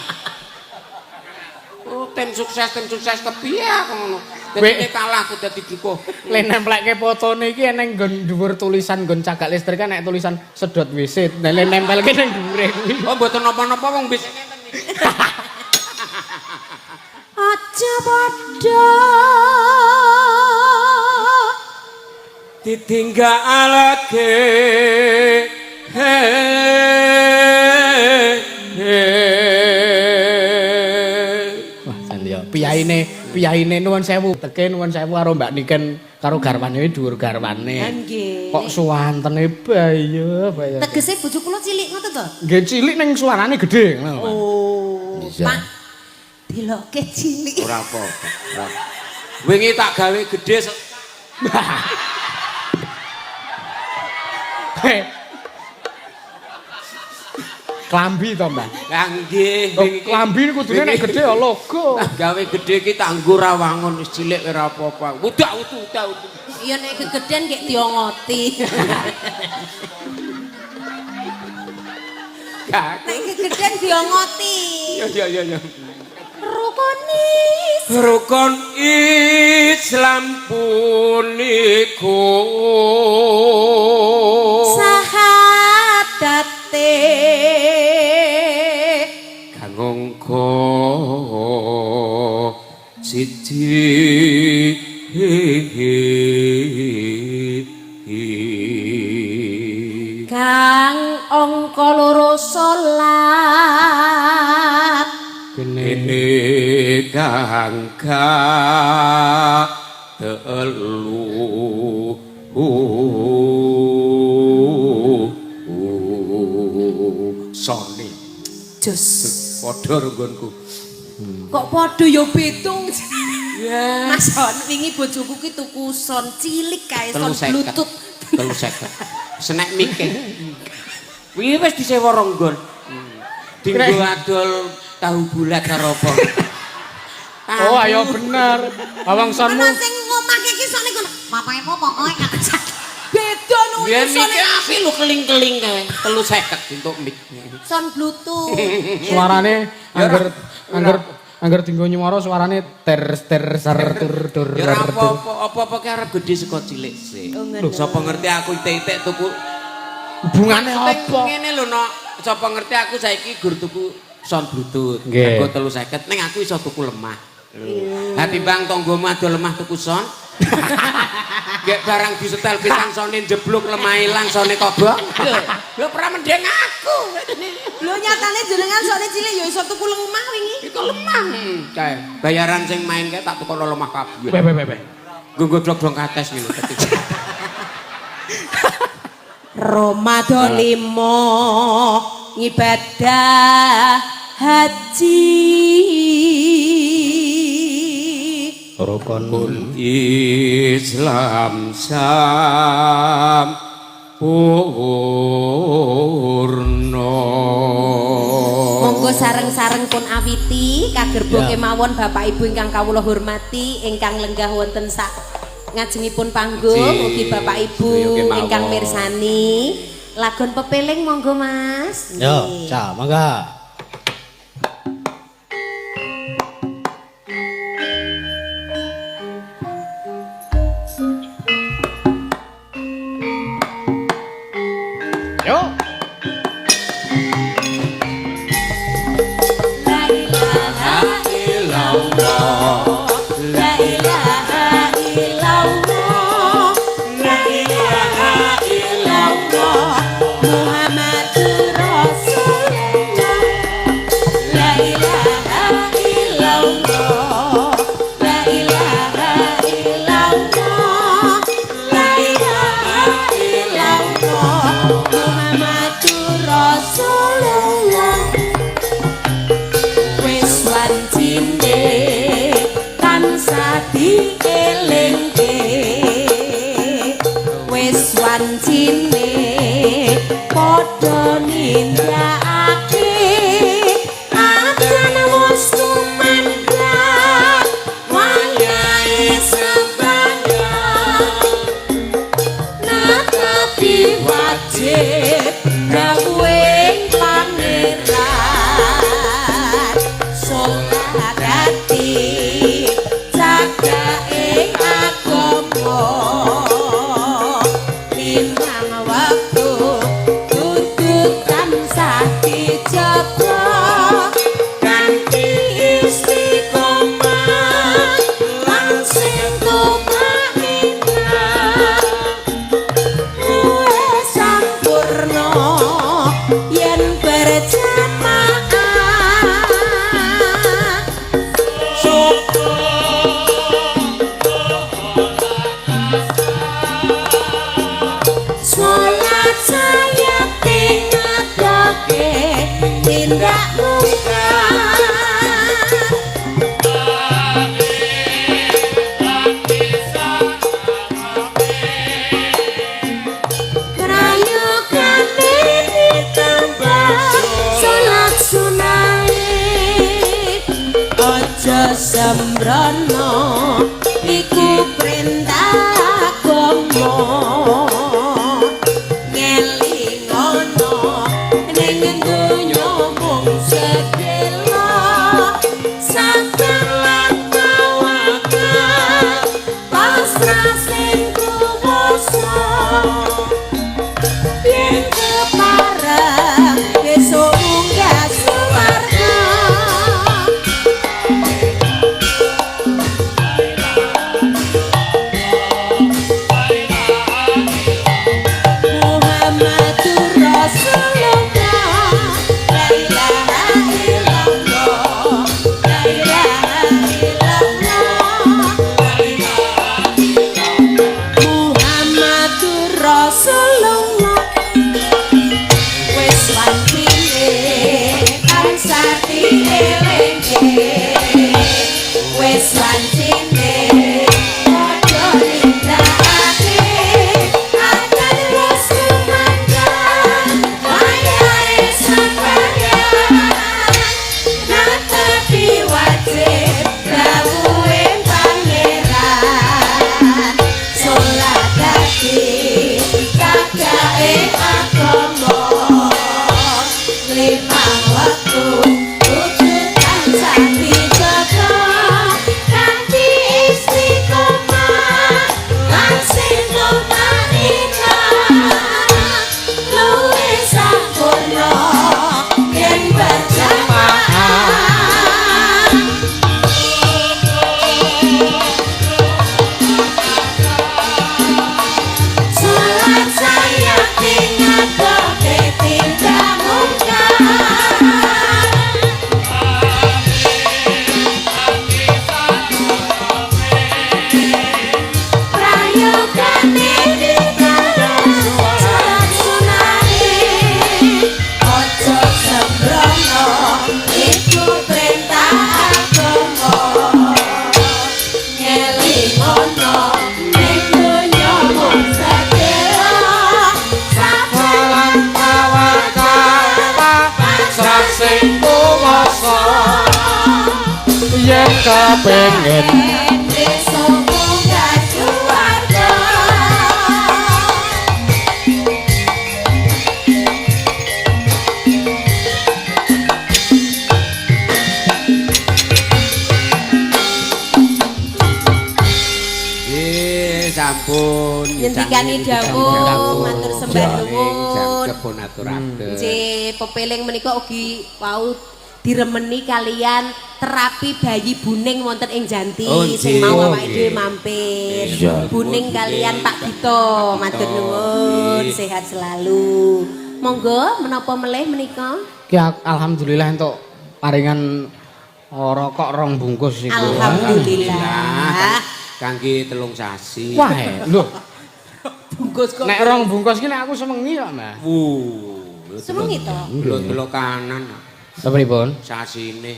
Oh, tim sukses kepiye ngono. Dene kalah aku dadi dukuh. Le nemplekke fotone iki eneng nggon dhuwur tulisan nggon cagak listrik nek tulisan sedot WC. Nek le nempelke ning dhuwure kuwi. Oh, mboten napa-napa wong wis ngeten iki. Aja padha ditinggalake Wah, Sandia. Piyaine nuwun sewu, teke nuwun sewu karo Mbak Niken karo garwane dhuwur garwane. nggih. Kok suwantene bayo. Tegese bojo kula cilik ngoten to? Nggih cilik ning suarane gedhe ngono. Oh, Iya. Pak. Diloke cilik. Ora apa-apa. Wingi tak gawe gedhe Klambi to, Mbak. Lah nggih, wingi Klambi kudune nek gedhe ya logo. gawe gedhe iki tak nggo rawangun wis cilik ora apa-apa. Udah. Iya nek gegeden gek diongoti. Gak. Nek gegeden diongoti. Ya. Rukun Rukun Islam puniku sahabate kangongko siji kang angka loro salat kene kangka telu sone jos padha runggonku kok padha ya betung ya Mas Son wingi bojoku ki tuku son cilik kae son bluetooth 350 snack mike wingi wis disewa ronggon dinggo adol tahu bulat karo apa Oh, ayo bener. Awang sonmu. Ana sing ngomake ki sone ngono. Papae pokoke gak beda no biar sone mike aku lu keling-keling kae 350 untuk mic son bluetooth. Suarane angger dinggo nyuwara suarane ter tur. ya apa-apa ki arep gedhe saka cilik sih lho sapa ngerti aku itik-itik tuku Hubungane apa? ngene lho no sapa ngerti aku saiki gur tuku sound bluetooth Nggih. nggo 350 ning aku iso tuku lemah ha timbang tanggomu ado lemah tuku sound gek barang disetel pisan sone jeblok lemah ilang sone kobong lho ora mendeng aku Lho nyatane jenengan sone cilik ya iso tuku lemah wingi. itu lemah kae bayaran sing main kae tak tukono lemah kabeh Be. nggo godhog kates ngene Ramadan 5 ngibadah haji Rukun Islam sampurna monggo sareng-sareng pun awiti kagerbo kemawon Bapak Ibu ingkang kawula hormati ingkang lenggah wonten sak ngajengipun panggung ugi Bapak Ibu ingkang mirsani lagon pepeling monggo Mas. Yo, ca, mangga. Yo. La ilaha illallah La ilaha illallah La ilaha illallah Muhammadur Rasulullah wis wancine padha nindakake ajan wis tumandang wayahe sembahyang natapi wajib dawuhing pangeran salat dadi cagake agama limang wektu kudu tansah dijaga kanthi istiqomah lan sing tumanina luwih sampurna yen berjamaah sholat saya tindakke tindak mungkar prayogane ditambah sholat sunahe aja sembrono iku perintah agama ngelingono ning donya mung sedelo sabar tawakal pasrah sing kuwasa yen kepareng besok munggah swarga Muhammadur Rasulullah la ilaha illallah la ilaha illallah Muhammadur Rasulullah wis wancine tansah dielingke wis wancine padha nindakake akan wis tumandang wayahe sembahyang natapi wajib dawuhing pangeran sholat dadi cagake agama limang wektu kudu tansah dijaga kanthi istiqomah lan sing tumanina luwih sampurna yen berjamaah sholat saya tindakke tindak mungkar prayogane ditambah sholat sunahe aja sembrono iku perintah agama ngelingono ning donya mung sedelo sabar tawakal pasrah sing kuwasa yen kepengin besok munggah swarga Sampun Ngendikani dawuh matur sembah nuwun kebon aturaken. Nggih, pepeling menika ugi wau diremeni kalian terapi bayi buning wonten ing Janti sing mau awake dhewe mampir. Buning kalian Pak Gito, matur nuwun, sehat selalu. Monggo menapa melih menika? ki alhamdulillah entuk paringan rokok 2 bungkus iku. Alhamdulillah. Kangge 3 sasi. Wah, lho. Bungkus kok. Nek 2 bungkus ki nek aku semengi kok, Mbah. Semengi to. Delok kanan. Lha pripun? Sasine.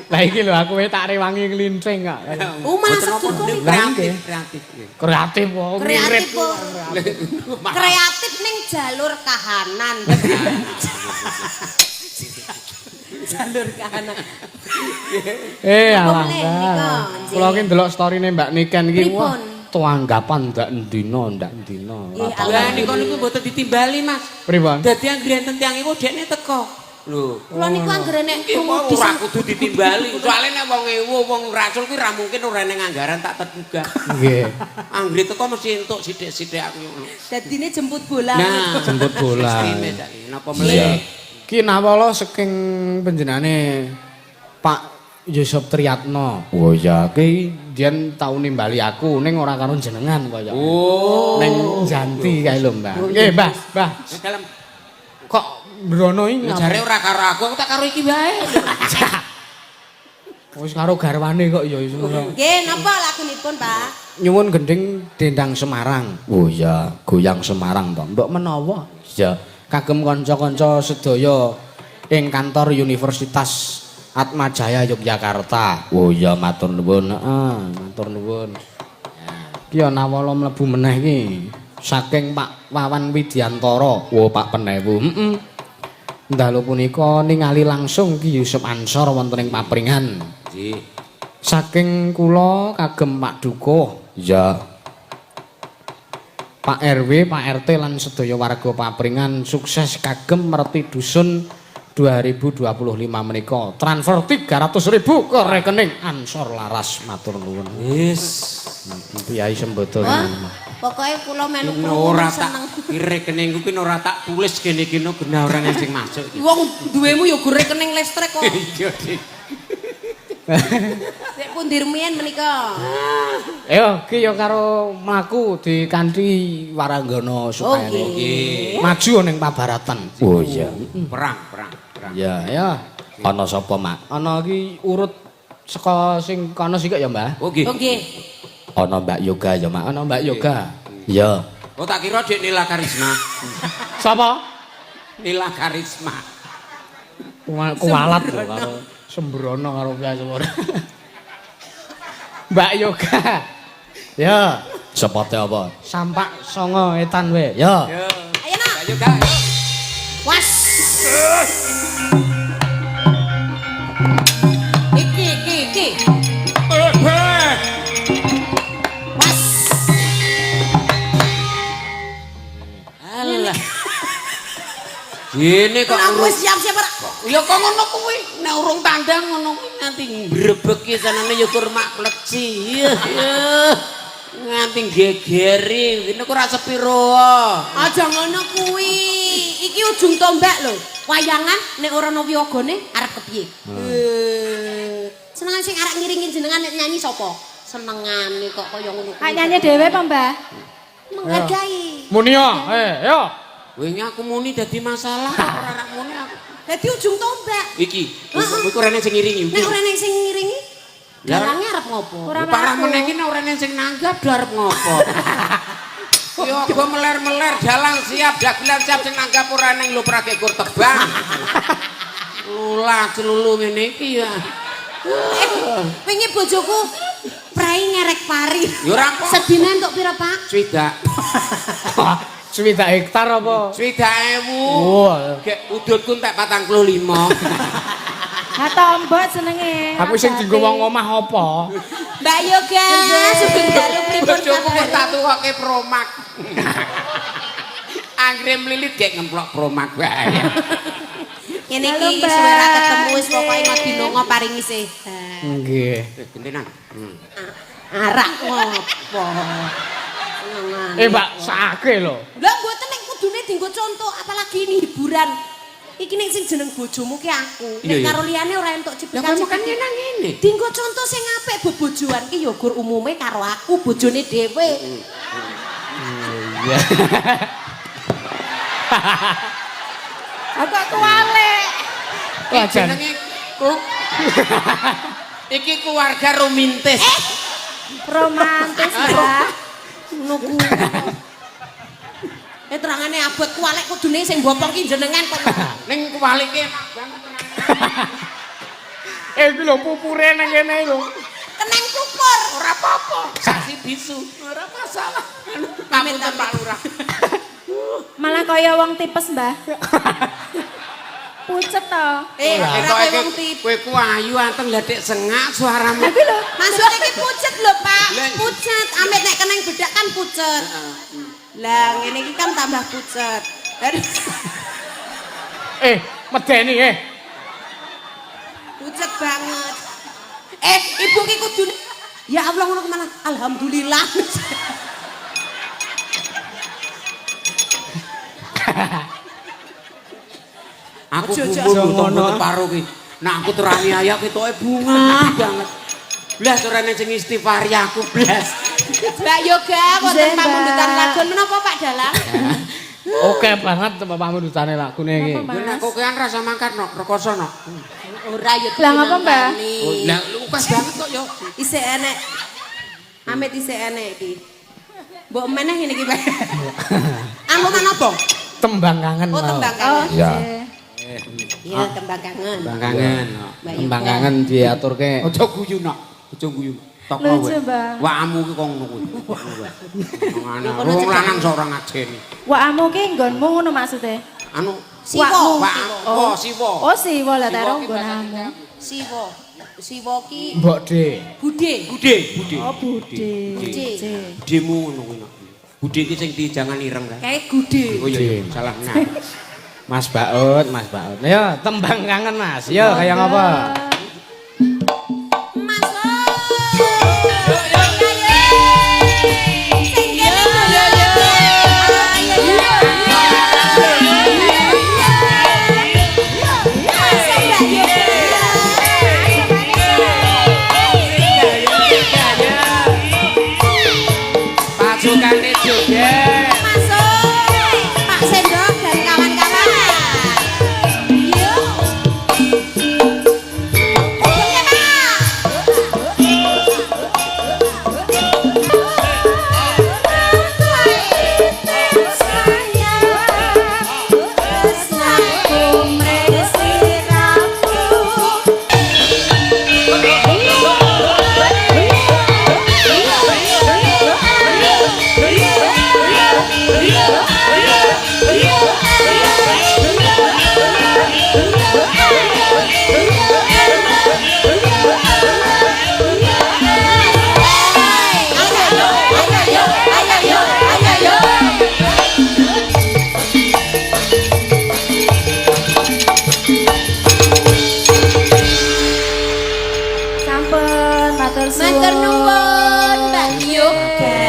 Lah iki lho aku tak rewangi klincing kok. Malah seger kok. Kreatif. Kreatif kok. Kreatif kok. Kreatif ning jalur kahanan. Jalur kahanan. Alah. Kula ki ndelok storine Mbak Niken iki Pripun? tuanggapan ndak endina. Lah niku mboten ditimbali, Mas. Pripun? Dadi anggere enten tiyang iku dekne teko. Lho. Kula niku anggere nek Ora kudu ditimbali. Soale nek wong ewu wong rasul ki ra mungkin ora ning anggaran tak terduga. Nggih. Anggere teko mesti entuk sithik-sithik aku ngono. dadine jemput bola. Nah, Jemput bola. mestine jane napa melih. Ki nawala saking panjenengane Pak Yusuf Triyatno. Oh ya, ki dian tau nimbali aku ning ora karo jenengan kaya. Oh. Ning Janti kae lho, Mbah. Nggih, Mbah. Dalam Kok mbrono iki jare ora karo aku tak karo iki wae. wis karo garwane kok ya iso. Nggih, napa lagunipun, Pak? Nyuwun gending Dendang Semarang. Oh ya, goyang Semarang to. Mbok menawa ya kagem kanca-kanca sedaya ing kantor Universitas Atmajaya Yogyakarta. Oh ya matur nuwun, matur nuwun. Ki ana nawala mlebu meneh iki saking Pak Wawan Widiantoro. Oh Pak Penewu. Dalu punika ningali langsung Ki Yusuf Ansor wonten ing papringan. Nggih. Saking kula kagem Pak Dukuh. Ya. Pak RW, Pak RT lan sedaya warga papringan sukses kagem merti dusun 2025 menika transfer 300.000 ke rekening Ansor Laras matur nuwun. Wis. Piyai sembodo. Pokoke kula melu Ora tak rekeningku ki ora tak tulis kene-kene genah orang sing masuk iki. wong duwemu ya go rekening listrik kok. Iya, Dik. Nek pundir miyen menika. Yo ki yo karo mlaku di kanthi waranggana supaya Nggih. maju ning pabaratan. Oh iya. Perang. Ya, ya. Ana sapa, Mak? Ana iki urut saka sing kono sik ya, Mbah. Oh nggih. Nggih. Ana Mbak Yoga ya, Mak. Ana Mbak Yoga. Ya. Oh tak kira Dik Nila Karisma. Sapa? Nila Karisma. Kualat lho karo sembrono karo Piaswara. Mbak Yoga. Ya. Sepote apa? Sampak songo etan we. Ya. Yo. Ayo nak. Ayo Kak. Was. Iki. Was. Alah. Gini kok Aku siap-siap ora. ya kok ngono kuwi nek urung tandang ngono kuwi nganti mbrebeki sanane ya kurmak pleci. Nganti gegeri ngene kok ora sepiro. Aja ngono kuwi. Iki ujung tombak lho. Wayangan nek ora ana wiyagane arep kepiye? Senengan sing arek ngiringi jenengan nek nyanyi sapa? Senengane kok kaya ngono kuwi. Nyanyi dhewe apa, Mbah? Menghargai. Muni yo, yo. Wingi aku muni dadi masalah kok ora muni aku. Dadi ujung tombak. Iki, iku rene sing ngiringi. Nek ora ning sing ngiringi galange arep ngopo? Parah meneh iki nek ora ning sing nanggap arep ngopo. Yo aku meler-meler dalang siap, dagelan siap sing nanggap ora ning lho pragekur tebang. Ulah celulu ngene iki ya. Wingi bojoku prai ngerek pari. Ya ora apa. Sedina entuk pira, Pak? Swidak. Swidak hektar apa? 20.000. Oh. Gek udutku entek 45. Ha tombok senenge. Aku sing dienggo wong omah apa? Mbak Yoga, sebentar pripun Bojoku kok kabar? tak tukoke promak. Anggre mlilit gek ngemplok promak wae. Ngene Halo, iki Mbak. suara ketemu wis pokoke madinonga paringi sehat. Nggih. Gentenan. Arak ngopo? Mbak, sake lho. Lah mboten nek kudune dienggo contoh apalagi ini hiburan. Iki nek sing jeneng bojomu ki aku. Nek Iya, iya. karo liyane ora entuk Lah cipikan. kok makan nang ngene. Dienggo contoh sing apik bebojoan ki ya gur umume karo aku bojone dhewe. Iya. Aku kuwalik. Wah, jan. Jenenge iki keluarga romantis. Romantis, Mbah. Ngono ku. Terangane abot kualek kudune sing bopong ki jenengan kok. Ning kualike enak banget. Iki lho pupure nang kene lho. Keneng cukur. Ora apa-apa. Sasi bisu. Ora masalah. Pamunten Pak Lurah. Malah kaya wong tipes, Mbah. Pucet to. Ora kowe wong tipes. Kowe ku ayu anteng ladek sengak suaramu. Iki lho. Maksud iki pucet lho, Pak. Pucet. Amit nek keneng bedak kan pucet. Lah ngene iki kan tambah pucet. Medeni Pucet banget. Ibu ki kudune ya Allah ngono kemana? Alhamdulillah. Aku bumbu paro ki. Nah aku terani ayak ketoke bunga banget. Blas orane sing istighfari aku blas. Mbak Yoga wonten pamundutan lagun menapa Pak Dalang? Oke banget pamundutane lagune iki. Nek kokean rasa mangkat no, rekoso no. Ora ya. Lah ngapa, Mbah? Lah lukas banget kok yo. Isih enek. Amit isih enek iki. Mbok meneh ngene iki, Pak. Anu kan apa? Tembang kangen. Oh, tembang Oh, kangen. iya. Iya, tembang kangen. Bang kangen. Tembang kangen diaturke. Aja guyu no. Aja guyu. Tok Lucu, kowe. Bang. Wakmu ki kok ngono kuwi. Wong lanang seorang ngajeni. Wakmu ki nggonmu ngono maksude. Anu Siwo. Siwo. Oh, siwo lah taro nggonamu. Siwo. Siwo ki Mbok De. Bude. Bude. Oh, Bude. Budemu ngono kuwi. Bude ki sing dijangan ireng kan. Kayak gude. Oh iya, salah nah. Mas Baut. Ya, tembang kangen Mas. Ya, kayak apa? Pasukan joget. Masuk. Pak Sendok dan kawan-kawan. Yuk. Matur nuwun Mbak Yoga.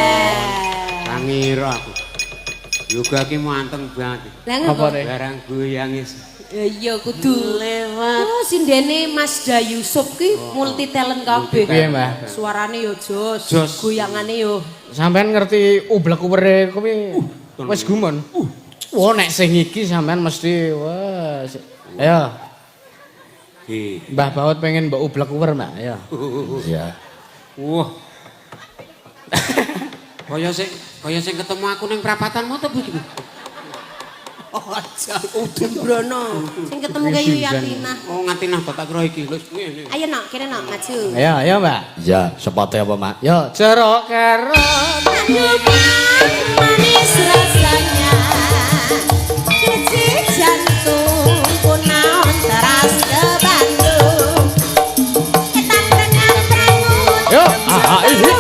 Pangira aku. Yoga ki manteng banget. Lah Apa ngopo? nih? Barang goyangis. Iya kudu lewat. Oh, sindene Mas Da Yusuf ki multi talent kabeh. Piye, Mbah? Suarane yo jos, Jos. goyangane yo. Sampean ngerti ublek-uwere kuwi wis gumun. Wah nek sing iki sampean mesti ayo. Mbah Baut pengen mbok ublek-uwer, Mbak. Ayo. Iya. Wah. Kaya sing ketemu aku ning prapatanmu to Bu? Aja Udembrono. Sing ketemu kaya Yatinah. Oh ngatinah tak kira iki. Lho ngene. Ayo nak, kene nak maju. Ayo, Mbak. Iya, sepate apa, Mak? Yo, jeruk kerot. Aduh, manis rasanya. Kecil jantung pun naon teras ke Bandung. Kita dengan prangut. Yo, ini.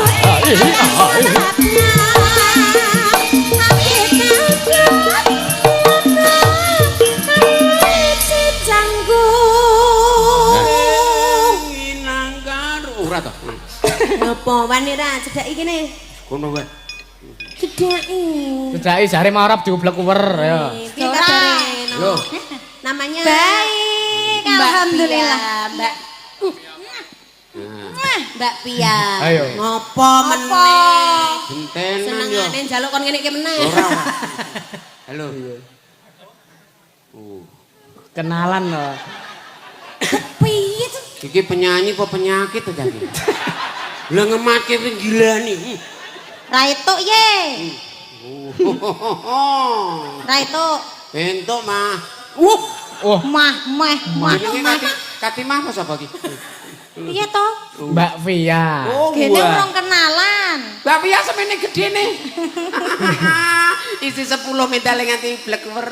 Ngopo wani ra cedhaki kene. Ngono wae. Cedhaki. Cedhaki jare marap diublek-uwer ya. Piye kabare? Lho. Namanya Baik, Mbak alhamdulillah. Pia, Mbak. Mbak Pia. Ayo. Ngopo meneh? Gentenan yo. Senengane njaluk kon ngene iki meneh. Ora. Halo. Kenalan loh. Piye tuh? Iki penyanyi apa penyakit to jadi? Lah ngemake wing gila nih. Ra etuk ye. Ra itu. Entuk mah. Oh, Mah. Jenenge Katimah apa sapa iki? Piye to? Mbak Via. Oh, Gene wah. urung kenalan. Mbak Pia semene gedene. Isi 10 medal nganti blek-wer.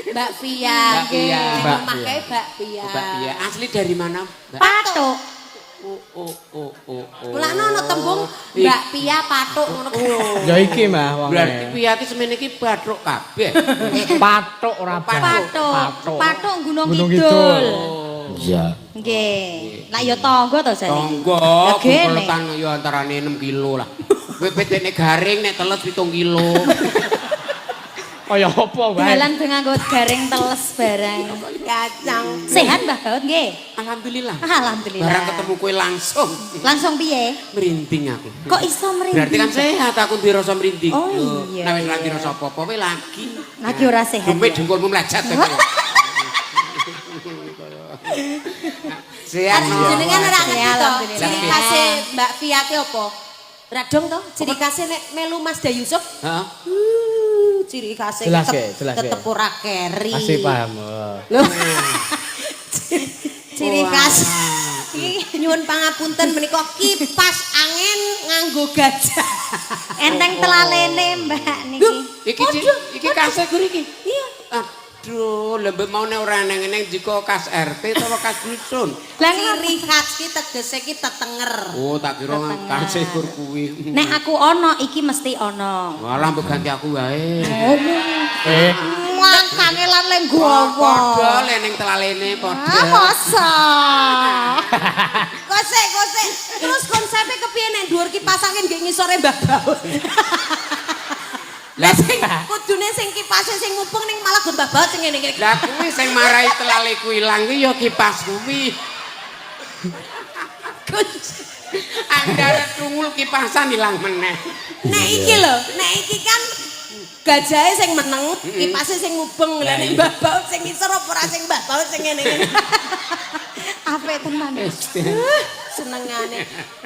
Mbak Via. Mbak Via. Mbak Pia. Mbak Via. Mbak Pia asli dari mana? Mbak? Patuk. Oh. Mulane ana tembung Mbak Pia patuk ngono. Ya iki mah wong. Berarti Pia iki semene iki batruk kabeh. Patuk ora Patuk. Patuk Gunung Gunung Kidul. Kidul. Iya. Nggih. Lah ya tangga to jane. Tonggo Ya gene. kukuletan ya antarane 6 kilo lah. Kowe bedene garing nek teles 7 kilo. Kaya apa wae? Dalan be nganggo garing teles barang. Kacang. Sehat Mbah Baut nggih? Alhamdulillah. Alhamdulillah. Barang ketemu kowe langsung Langsung piye? merinding aku. Kok iso merinding? Berarti kan sehat aku dirasa merinding. Oh, Loh, iya, Nek wis ora iya. dirasa apa-apa kowe lagi. Lagi ora sehat. Dumpe ya? dengkulmu mlejat kowe. Sehat no. Jenengan ora ngerti to. Alhamdulillah. Ciri khase Mbak Via ki apa? Radong to, ciri khase nek melu Mas Da Yusuf. Heeh. Ciri khase Jelas ke, jelas ke. tetep ora keri. Masih paham. Loh. Ciri khas iki nyuwun pangapunten menika kipas angin nganggo gajah. Enteng telalene Mbak niki. Iki kase gur iki. Iya. Aduh, lembek mau nek ora neng jika kas RT utawa kas dusun. Lah Ciri khas ki tegese ki tetenger. Oh, tak kira kase gur kuwi. nek aku ana iki mesti ana. Malah mbok ganti aku wae. Mangkane lan le Padha gowo. le ning telalene Ah, padha. masa. Kosek. Terus konsepnya kepiye nek dhuwur kipas angin nggih ngisore Mbah Baut. Lah sing kudune sing kipase sing ngupeng ning malah Mbah Baut sing ngene iki. Lah kuwi sing marai telaleku ilang ki ya kipas kuwi. Andara tungul kipasan ilang meneh. Nek iki lho, nek iki kan gajahe sing meneng, kipase sing ngubeng. Lah nek Mbah Baut sing ngisor apa ora sing Mbah Baut sing ngene iki. Apik tenan. Senengane.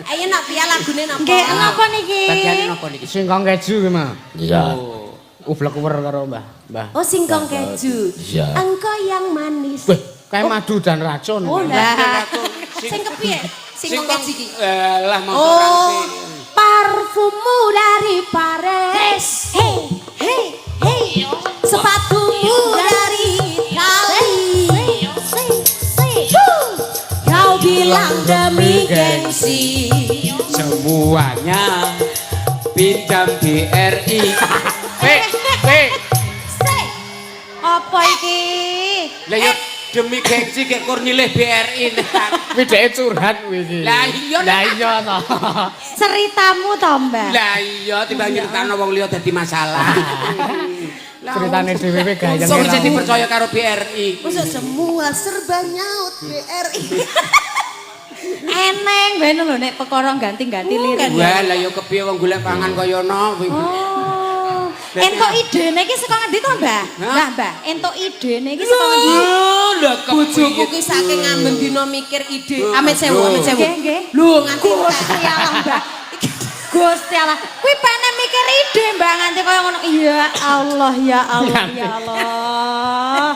Ayo nak piye lagune napa? Nggih, napa niki? Bagiane napa niki? Singkong keju ki mah. Iya. Ublek-uwer karo Mbah. Oh, singkong keju. Iya. Engkau yang manis. Weh, kayak madu dan racun. Oh, Lah. sing kepiye? Singkong keju iki. Lah mau Oh, parfummu dari Paris. Hey. Sepatumu dari Itali. Kau bilang demi gengsi. semuanya pinjam BRI. Apa iki? Lah ya demi gengsi kek kur nyilih BRI. Wideke curhat kuwi iki. Lah iya. Lah iya to. Ceritamu to, Mbak? Lah iya timbang nyritakno wong liya dadi masalah. Ceritane dhewe gayeng. Kok bisa dipercaya karo BRI? Masa semua serba nyaut BRI. Eneng ben lho nek perkara ganti-ganti lirik. Wah, lah ya kepiye wong golek pangan kaya ngono. Oh. Entuk idene iki saka ngendi to, Mbah? Mbah, entuk idene iki saka ngendi? Lah Bojoku ki saking amben dina mikir ide. Amit sewu. Nggih. Lho nganti Gusti Allah, Mbah. Gusti Allah. Kuwi pengen mikir ide, Mbah, nganti kaya ngono. Ya Allah, ya Allah, ya Allah.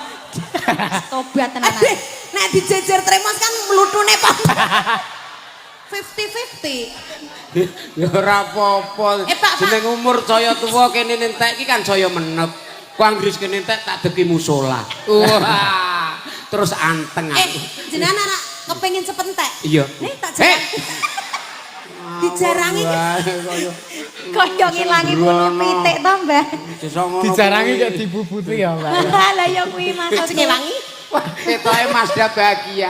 Tobat tenan. Nek dijejer tremos kan mlutune Pak. 50-50. ya ora apa-apa. Pak. Jeneng umur saya tuwa kene entek iki kan saya menep. Ku anggris kene entek tak deki musala. Wah. Terus anteng aku. Jenengan anak kepengin sepentek. Iya. Nih tak jarang. Dijarangi Kaya ngilangi bulu pitik to, Mbah. Dijarangi kok dibubuti ya, Mbak. Lah ya kuwi maksudnya. wangi. Wah, ketoke Mazda bahagia.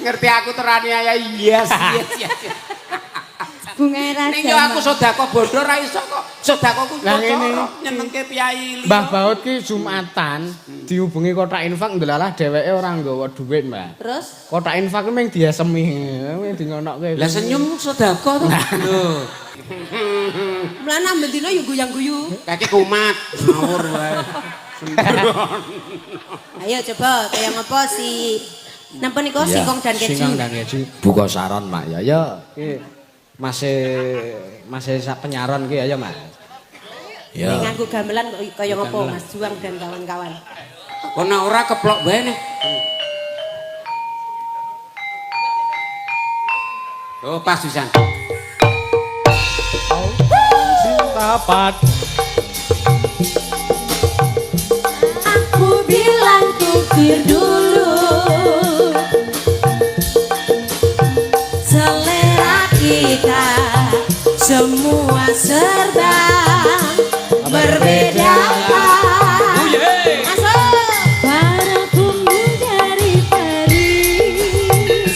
Ngerti aku teraniaya yes. Bunga raja. Ning yo aku sedekah bondo ra iso kok. Sedekahku Lah ngene. nyenengke piyai. Mbah Baut ki Jumatan dihubungi kotak infak ndelalah dheweke ora nggawa dhuwit, Mbak. Terus Kotak infak ki mung diasemi, mung dingonokke. Lah senyum sedekah to. Lho. mlana mendina yo goyang-guyu. Kaki kumat, ngawur wae. Ayo coba kayak apa sih? Napa niku singkong dan keju? Singkong dan keju. Buka saron mak ya. Ya. Iki Masih sak penyaron ki ya Mas. Ya. Nganggo gamelan kaya ngopo Mas Juang dan kawan-kawan. Kono ora keplok bae nih. Oh pas pisan. Cinta pad. Aku bilang kupir dulu. Selera kita semua serba berbeda. Para bumbu dari Paris,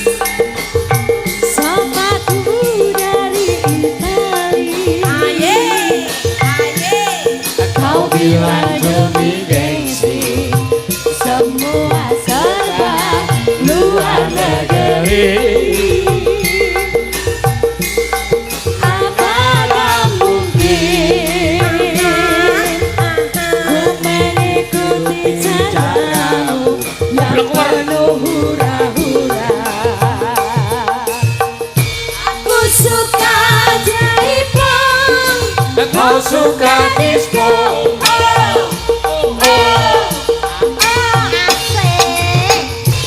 sepatu dari Italia. Kau bilang demi gengsi, semua serba luar negeri. Apakah mungkin ku mengikuti caramu yang penuh hura-hura? Aku suka jaipong, Kau suka disco.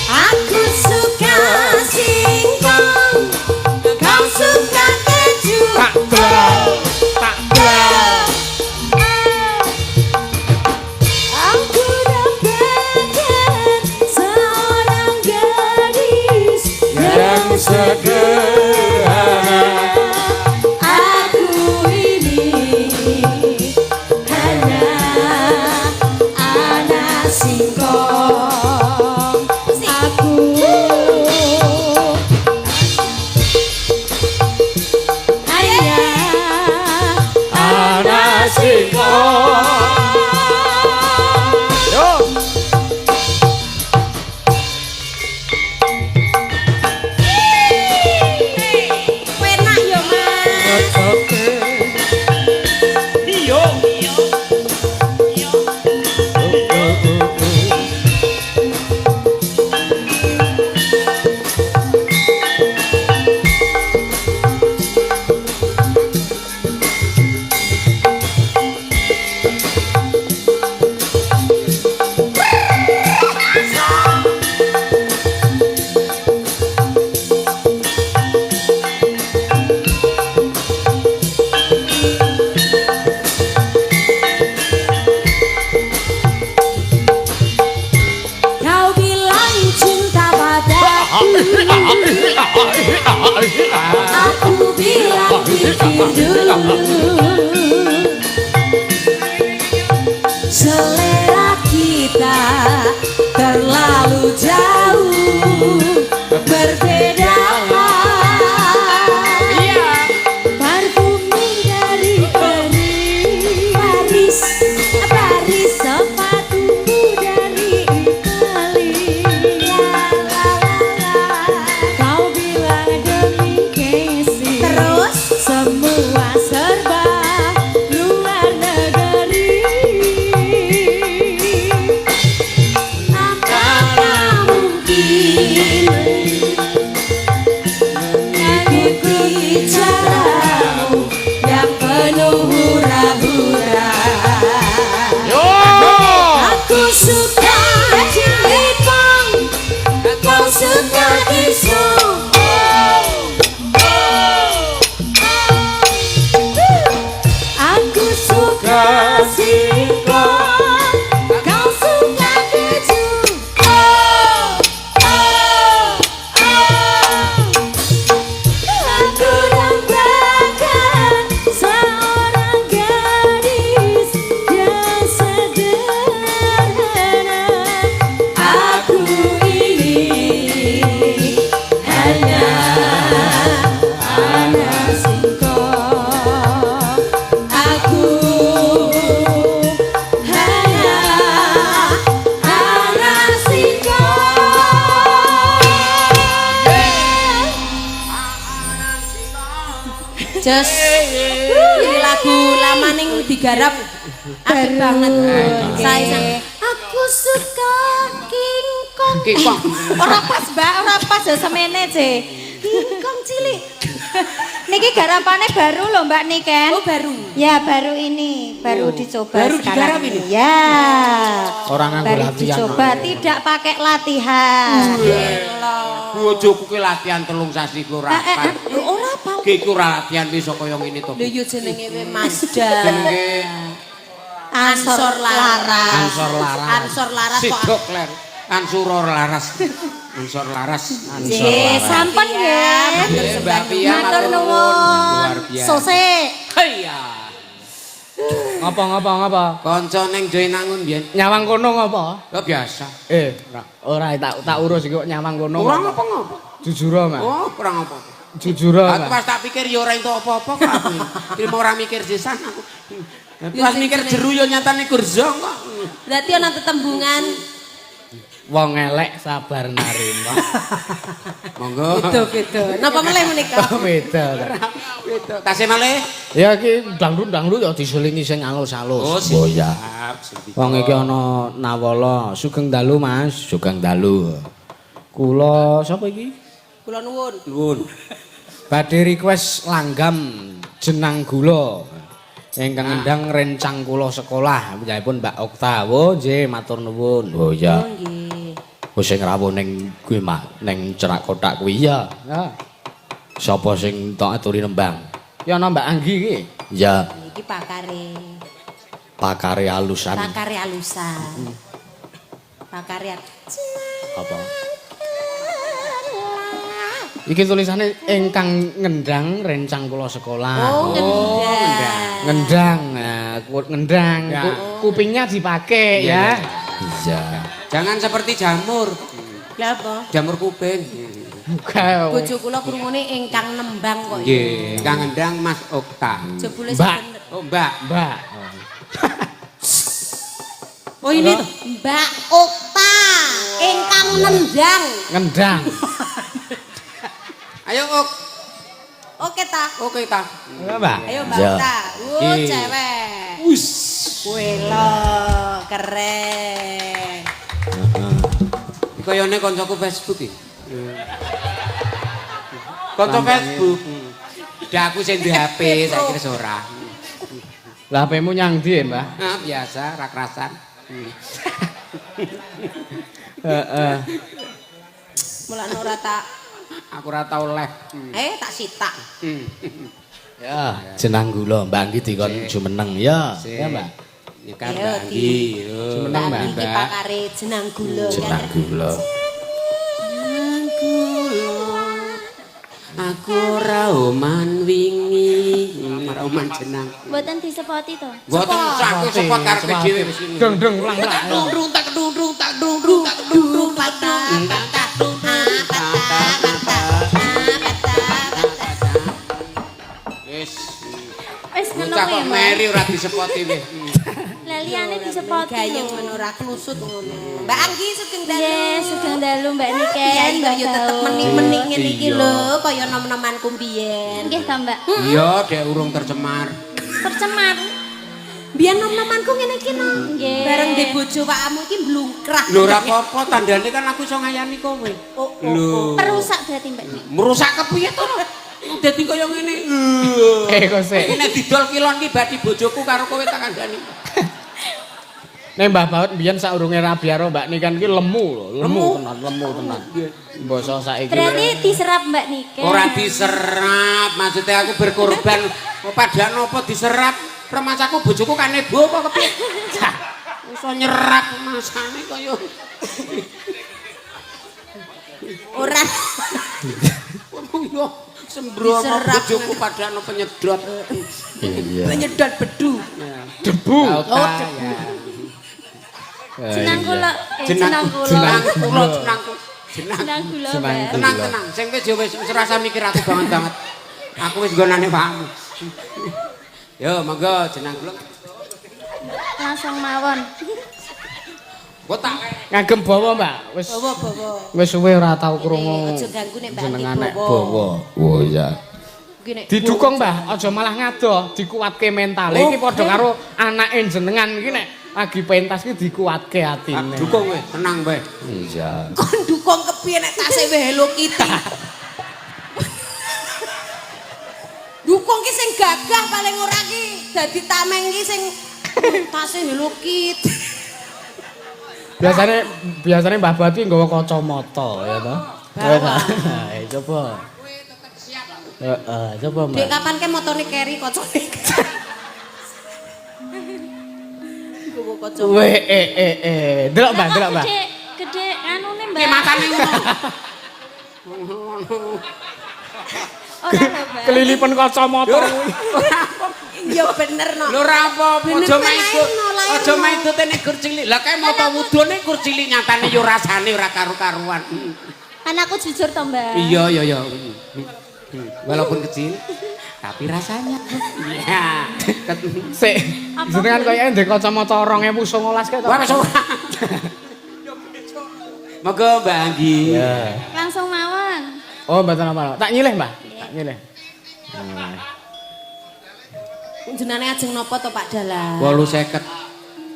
aku suka singkong, kau suka keju. Aku dapatkan seorang gadis yang sederhana. Aku ini hanya anak singkong. Aku hanya anak singkong. Penak yo Mas. Kau bilang cinta padaku, aku bilang pikir dulu. Selera kita terlalu jauh berbeda. Parfum dari Paris, sepatumu dari Italia. Kau bilang demi gengsi, terus semua serba luar negeri. Apakah mungkin mengikuti caramu yang penuh hura-hura? Aku suka jaipong, kau suka disco. Aku suka singkong, kau suka keju. Aku dambakan seorang gadis yang sederhana. Aku ini hanya anak singkong. Aku hanya anak singkong. Jos. Ini lagu lama ning digarap apik banget. Saya aku suka King Kong. King Kong. Ora pas, Mbak, ora pas ya semene, Ce. Kingkong cilik. Niki garapannya baru loh Mbak Niken. Oh baru. Ya baru ini, baru dicoba baru sekarang digarap ini? Ya. Orang nganggo baru latihan. dicoba, tidak pakai latihan. Bojoku ki latihan 3 sasi ku ora apa. Ora apa. Ki ku ora latihan wis kaya ngene to. Lho yo jenenge we Masda. Jenenge Ansor Laras. Ansor Laras. Ansor Laras kok. Sidok Ler. Ansuror Laras. Ansor Laras. Nggih, sampun nggih. Mbak Pia Matur luar nuwun. biasa. Sose. Haiya. Ngapa? Kanca ning Joinangun biyen. Nyawang kono ngapa? Ya biasa. Ora tak urus iki kok nyawang kono. Ora ngapa-ngapa. Jujur, Mas. Oh, ora ngapa. Jujur, Aku Mas. pas tak pikir ya ora entuk apa-apa kok aku. Iki ora mikir sisan aku. Pas mikir jeru yo nyatane gurzo kok. Berarti ana tetembungan Wong elek sabar narima. Monggo. gitu. Napa meleh menika? Beda. Beda. Tasih malih. Ya iki dangdut ya diselingi sing alus-alus. Oh ya. Wong iki ana Nawala, sugeng dalu Mas, sugeng dalu. Kula sapa iki? Kula nuwun. Nuwun. Badhe request langgam jenang gula. Ingkang ngendang rencang kula sekolah, panjenenganipun Mbak Okta. Oh nggih, matur nuwun. Oh ya. Oh nggih. Oh sing rawuh ning kuwi Mak, ning cerak kotak kuwi ya. Ya. Sapa sing tok aturi nembang? Ya ana Mbak Anggi iki. Ya, Iki pakare. pakare alusan. Pakare alusan. Pakare Apa? Iki tulisane ingkang ngendang rencang kula sekolah. Oh, ngendang. Ngendang. Nah, ngendang. Ya. Kupingnya dipakai ya. Iya. Jangan seperti jamur. Lah apa? Jamur kuping. Buka. Bojo kula krungune ingkang nembang kok. Nggih, kang ngendang Mas Okta. Jebule Mbak. sebener. Oh, Mbak. Mbak. Oh ini tuh. Mbak Okta ingkang nendang. Ngendang. Ayo Ok. Oke ta. Oke ta. Ya, Mbak. Ayo Mbak Ya. Okta. Nggih. Cewek. Wis. Welo keren. Kayane kancaku Facebook iki. Kanca Facebook. Dah aku sing duwe HP, saiki wis ora. Lah HP-mu nyang ndi, Mbak? Nah, biasa rakrasan. Heeh. Mulane ora tak Aku ora tau live. tak sitak. Ya, jenang gula Mbak Anggi dikon jumeneng ya. Ya, Mbak. Ya kan Ayo, Mbak Anggi. Jumeneng, Mbak. Iki pakare jenang gula. Jenang gula. Aku ora oman wingi, ora oman jenang. Mboten disepoti to. Mboten aku sepot karepe dhewe wis ini. Deng deng ulang ulang. Dung tak dung dung tak dung dung tak dung dung tak dung Wis. Wis ngono Bocah kuwi. kok meri ora disepoti wis. Lah liyane disepoti. Gayeng ngono ora klusut ngono. Mbak Anggi sugeng dalu. Nggih, sugeng dalu Mbak Niken. Ya iya yo tetep menik-menik ngene iki Iya. lho, kaya nom-nomanku mbiyen. Nggih ta, Mbak. Iya, dek urung tercemar. Tercemar. Biyen nom-nomanku ngene iki no. Nggih. Bareng ndek bojo pakmu iki mblungkrah. Lho ora apa-apa, tandane kan aku iso ngayani kowe. Lho. Perusak berarti Mbak. Merusak kepiye to? Dadi kaya ngene. Kok sik. Iki nek didol kilon ki badi bojoku karo kowe tak kandhani. Nek Mbah Baut mbiyen saurunge rabi karo Mbak Niken ki lemu lho, lemu tenan. Mbasa saiki. Berarti diserap Mbak Niken. Ora diserap, maksudnya aku berkorban. Padahal apa diserap? Remasaku bojoku kan nebo apa kepiye? Iso nyerap masane kaya Ora yo sembrono Diserap. bojoku padahal penyedot. Iya. penyedot bedu. Debu. Jenang kula, Jenang jenang kula. jenangku. Jenang kula. Jenang Mbak. kula. Tenang. Sing wis yo wis rasa mikir aku banget. Aku wis nggonane pakmu. Yo, monggo jenang kula. Langsung mawon. Kok tak Ngagem bawa, Mbak. Wis Bawa-bawa. wis suwe ora tau krungu. Aja ganggu nek Mbak Jenengane Anggi bawa. Oh iya. Iki nek Didukung, Mbah, aja malah ngadoh, dikuatke mentale. Iki padha karo anake jenengan iki nek lagi pentas iki dikuatke atine. dukung kowe, tenang wae. Iya. kon dukung kepiye nek tasih wae Hello Kitty. wong ki sing gagah paling ora ki dadi tameng ki sing tase Hello Kitty. Biasane Mbah Bati nggawa kacamata ya toh. Coba. Coba Mbak. Dek kapan ke motone keri kocone. Gowo kocone. Weh, delok Mbak. Gede anune Mbak. Ki matane ngono. Ora lho Mbak. Kelilipan kacamata kuwi. Ya bener no. Lho ora apa-apa, Bener aja kan, maidut. lain, no, Aja lain, no. maidut nek gur cilik. Lah kae mata wudune gur cilik nyatane yo rasane ora karu-karuan. Kan aku jujur to Mbak. Iya. Walaupun kecil tapi rasanya. Iya. Sik, jenengan koyo ndek kacamata 2019 kae to. Wah wis ora. Moga Mbak Anggi. Ya. Langsung mawon. Oh, mboten apa. Tak nyilih, Mbah. Tak nyilih. Jenane ajeng napa to Pak Dalang? 850.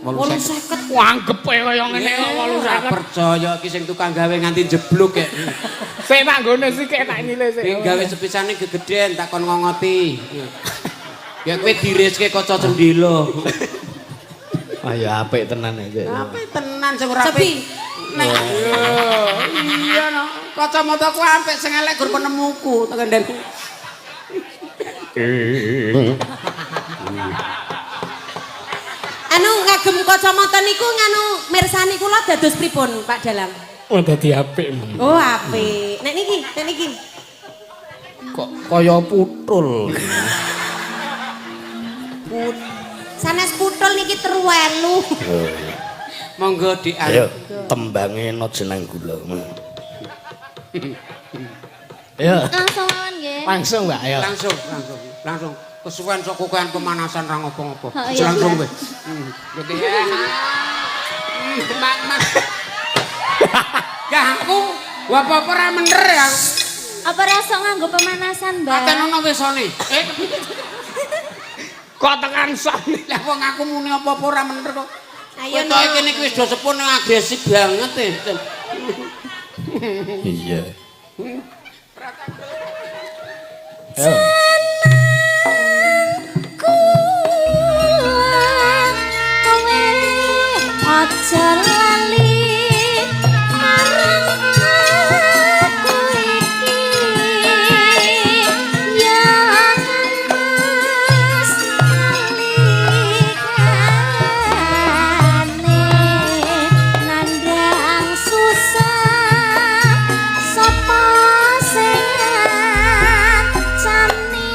850. Wanggepe kaya ngene kok 850. Percaya iki sing tukang gawe nganti jeblok ya. Sik tak nggone sik tak nyilih sik. Sing gawe sepisane gegeden tak kon ngongoti. Ya kowe diriske kaca cendela. Ah ya apik tenan iki. Apik tenan sing ora Sepi. apik. Nek iya no. Kacamataku apik sing elek gur penemuku tekan den. Anu ngagem kacamata niku nganu mirsani kula dados pripun Pak Dalang? Oh dadi apik. Oh apik. Nek niki. Kok kaya putul. Sanes putul niki terwelu. Monggo Dik. Ayo tembange no jeneng kula. Ayo. Langsung mawon nggih. Langsung Mbak, ayo. Langsung. Kesuwen sok kokoan pemanasan ra ngopo-ngopo. Oh, iya, Langsung Mbak. wis. Gede. Mak. Gangku. Apa-apa ora bener ya. Apa rasa nganggo pemanasan, Mbak? Aten ono wesone. Kok tekan sone. Lah wong aku muni apa-apa ora bener kok. Ayo Kowe kene iki wis do sepun agresif banget e. Iya. Ayo. Aja lali marang aku iki yang mas alikane nandang susah sapa sing ngancani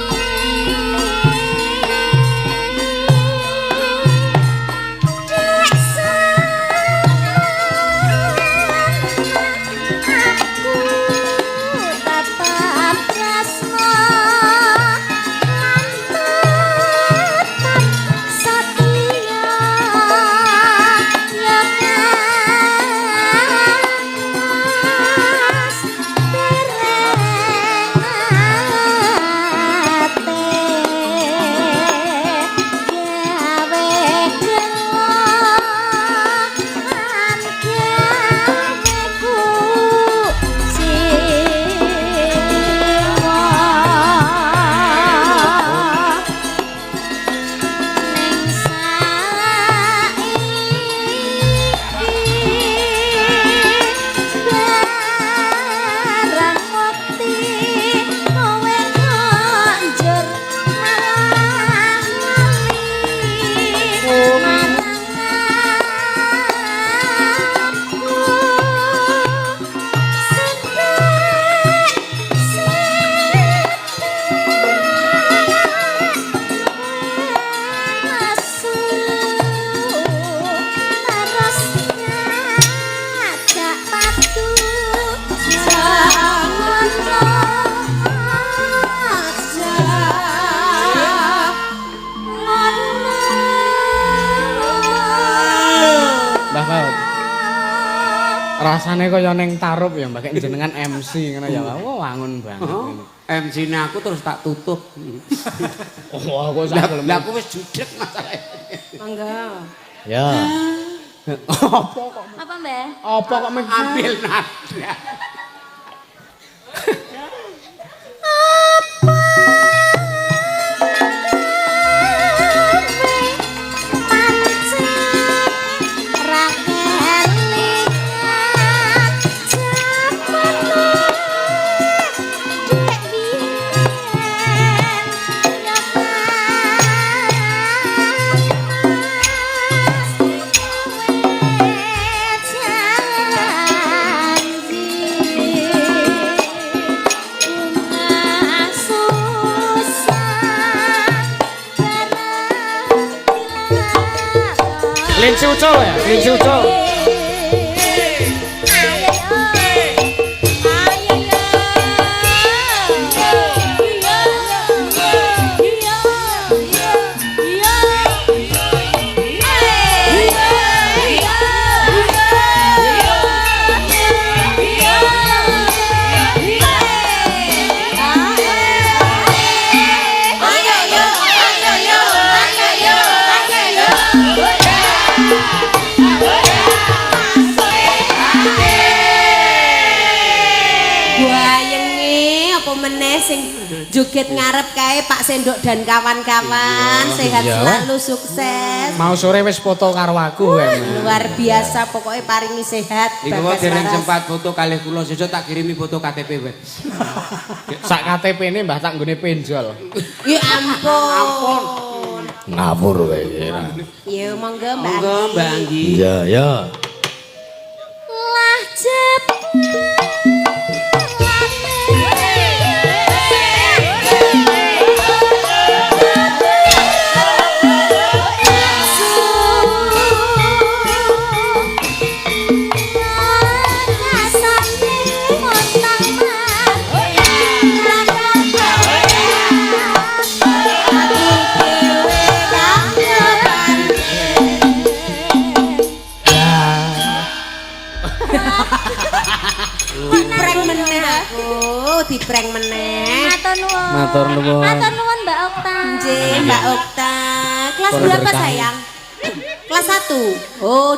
Rasane kaya ning tarup ya Mbak, kayak jenengan MC ngono ya. Wah, wangun banget. MC-ne aku terus tak tutup. Oh, aku sak gelem. Lah aku wis judeg masalahnya. Mangga. Ya. Apa kok? Apa, Mbak? Apa kok Ambil nada. Kelinci ucul ya, kelinci ucul. Meneh sing joget ngarep kae Pak Sendok dan kawan-kawan sehat selalu sukses. Mau sore wis foto karo aku kan. Luar biasa pokoknya paringi sehat. Iku kok dereng sempat foto kalih kula sesuk tak kirimi foto KTP wae. Sak KTP-ne Mbah tak nggone penjol. Ya ampun. Ngawur kowe. Ya monggo Mbak. Monggo Mbak Anggi. Iya, ya. Lah jep. Dipreng meneh. Matur nuwun. Matur nuwun. Matur nuwun Mbak Okta. Nggih, Mbak Okta. Kelas berapa sayang? Kelas 1. Oh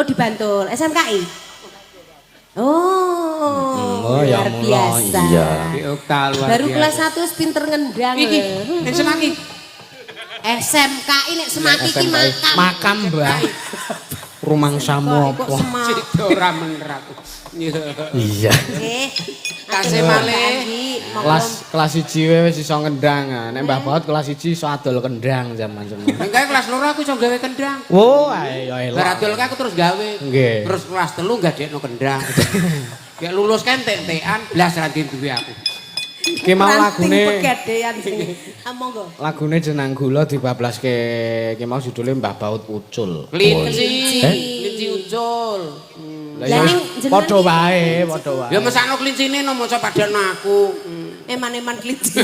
di Bantul, SMKI. Oh, luar biasa. Iya. Di Okta luar Baru biasa. kelas 1 wis pinter ngendang. Iki, nek semaki. SMKI nek semaki ki makam. Makam, Mbah. Rumangsamu Kok apa? semak. Cek ora mener aku. Iya. Nggih. Kasih malih. Kelas 1 wis iso ngendang. Nek Mbah Baut kelas 1 iso adol kendang zaman semono. Enggak kelas loro aku iso gawe kendang. Wo, ayo elok. Bar adol aku terus gawe. Nggih. Terus kelas 3 gadekno kendang. Kayak lulus kan tek-tekan blas ra duwe aku. Ki mau lagune pegadean sing. Monggo. lagune jenang gula dibablaske ki mau judule Mbah Baut Ucul. Kelinci ucul. Lah padha wae, padha wae. Ya mesakno klincine no maca padano aku. Eman-eman kelinci.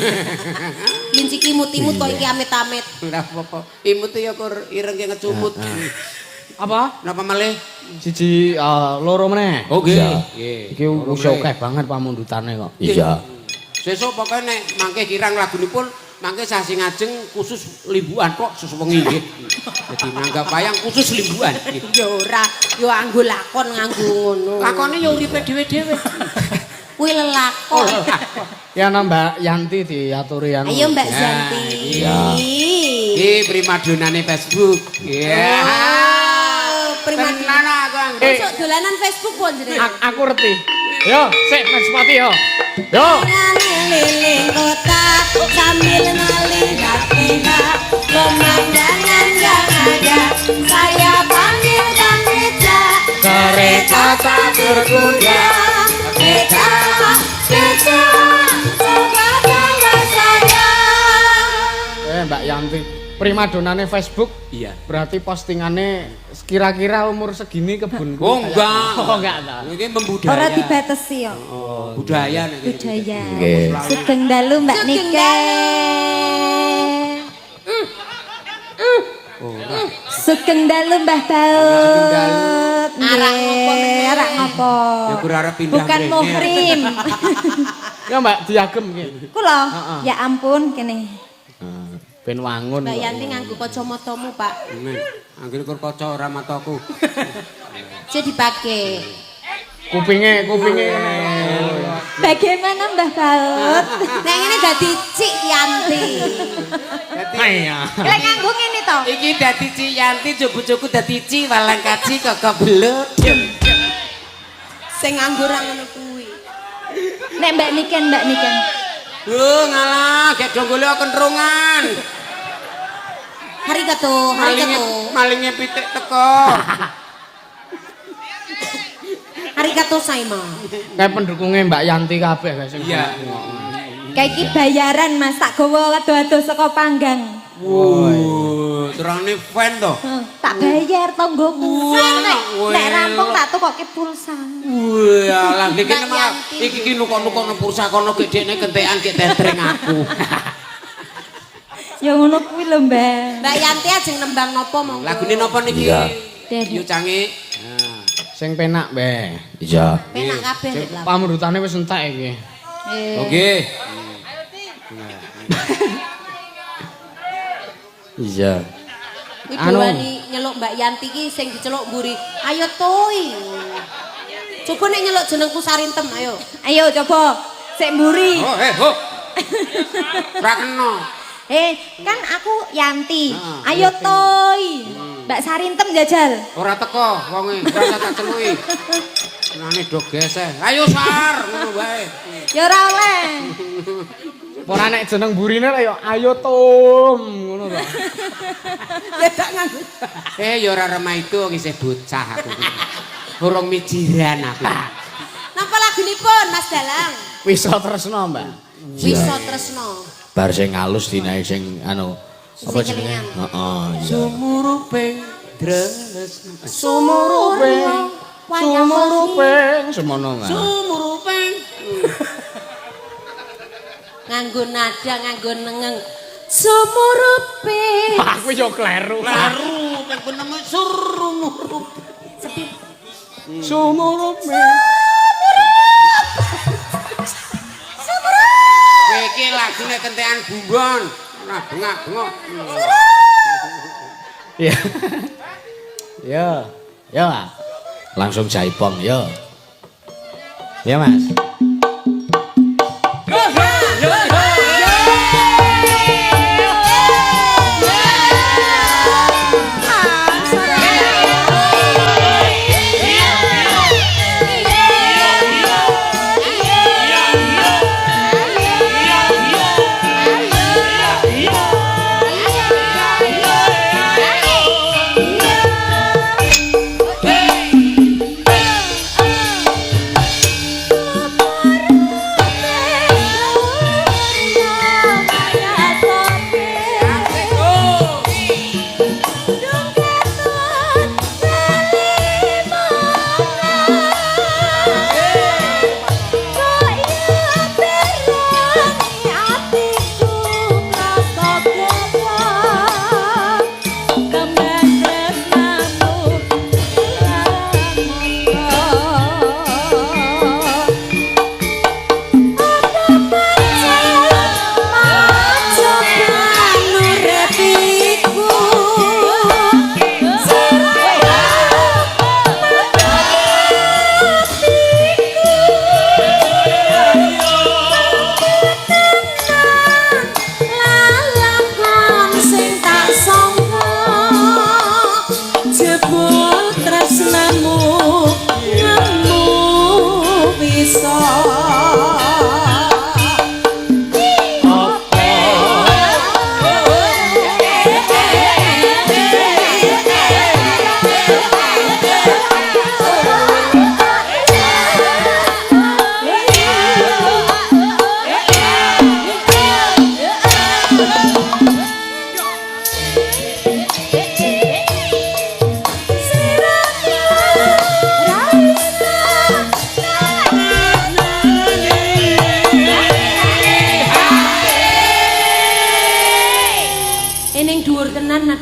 Kelinci kimut-imut kok iki amit-amit. Ora apa-apa. Imut ya kur ireng ki ngecumut. Apa? Napa malih? Siji loro meneh. Oh nggih. Nggih. Iki wis akeh banget pamundutane kok. Iya. Sesuk pokoke nek mangke kirang lagunipun mangke sasi ngajeng khusus limbuan kok sesuwengi nggih. Dadi nanggap wayang khusus limbuan. Ya ora, yo anggo lakon nganggo ngono. Lakone ya uripe dhewe-dhewe. Kuwi lelakon. Ya Mbak Yanti diaturi anu. Ayo Mbak Zanti. Iya. Iki primadonane Facebook. Iya. Primadona aku anggo. Masuk dolanan Facebook pun jenenge. Aku ngerti. Yo, sik Mati yo. Yo. Ngeliling kota sambil melihat indah pemandangan yang ada. Saya panggil dan becak kereta tak tergoda. Becak, becak, sebagai saya. Mbak Yanti, primadonane Facebook. Iya. Berarti postingane kira-kira umur segini kebun. Oh enggak. Oh enggak ta. Iki membudaya. Ora dibatesi yo. Oh, budaya nek iki. Budaya. Nggih. Sugeng dalu Mbak Nike. Sugeng dalu Mbah Baut. Arak ngopo meneh? Arak ngopo? Ya kur arep pindah Bukan mrene. muhrim. Ya Mbak diagem iki. Kula, ya ampun kene. Ben wangun. Mbak Yanti nganggo kacamatamu, Pak. Men, anggere kur kaca ora mataku. Jadi dipakai. Kupinge ngene. Bagaimana Mbah Baut? Nek ngene dadi Cik Yanti. Iya. Lek nganggo ngene to. Iki dadi Ci Yanti jogo-jogo dadi Ci walang kaci kok belut. Sing nganggo ra ngono kuwi. Nek Mbak Niken. Ngalah, gek do golek kentrungan. Hari ketu. Malinge pitik teko. Hari ketu Saima. Kayak pendukungnya Mbak Yanti kabeh guys. Iya. Kayak iki bayaran Mas tak gawa ado-ado saka panggang. Jendrane fan to. Tak bayar tonggoku. Nek weh. rampung tak tukoke pulsa. Wah, lah iki malah iki nukono pulsa kono gedene kentekan ki tentring aku. Ya ngono kuwi lho, Mbak. Mbak Yanti ajeng nembang napa monggo? Lagune napa niki? Yu canggih. Sing penak, Mbak. Iya. Penak kabeh Sing lho. pamrutane wis entek iki. Oke. Iya. Kuwi dowani nyeluk Mbak Yanti ki sing diceluk mburi. Ayo toi. Coba nek nyeluk jenengku Sarintem ayo. Ayo coba sik mburi. Oh, ho. Ora kena. Kan aku Yanti. Ayo toi. Mbak Sarintem jajal. Ora teko wonge, ora tak celuki. Nane do geseh. Ayo Sar, ngono wae. Ya ora oleh. Ora nek jeneng burine ya ayo Tum ngono to. Ya tak nganggo. Ya ora remah itu wong isih bocah aku. Urung mijiran aku. Napa lagunipun Mas Dalang? Wisa tresno, Mbak. Wisa tresno. Bar sing halus dinae sing anu apa Sing jenenge? kelingan. Heeh, iya. Sumuruping tresno. Sumuruping semono, Mbak. Sumuruping. Nganggo nada nganggo nengeng. Sumurupe. Aku yo kleru. Laru ping penemu surumurup. Sumuruping. Kowe iki lagune kentekan bumbon. Nah, bengak-bengok. Iya. Ya. Ya, Pak. Langsung jaipong ya. Ya, Mas.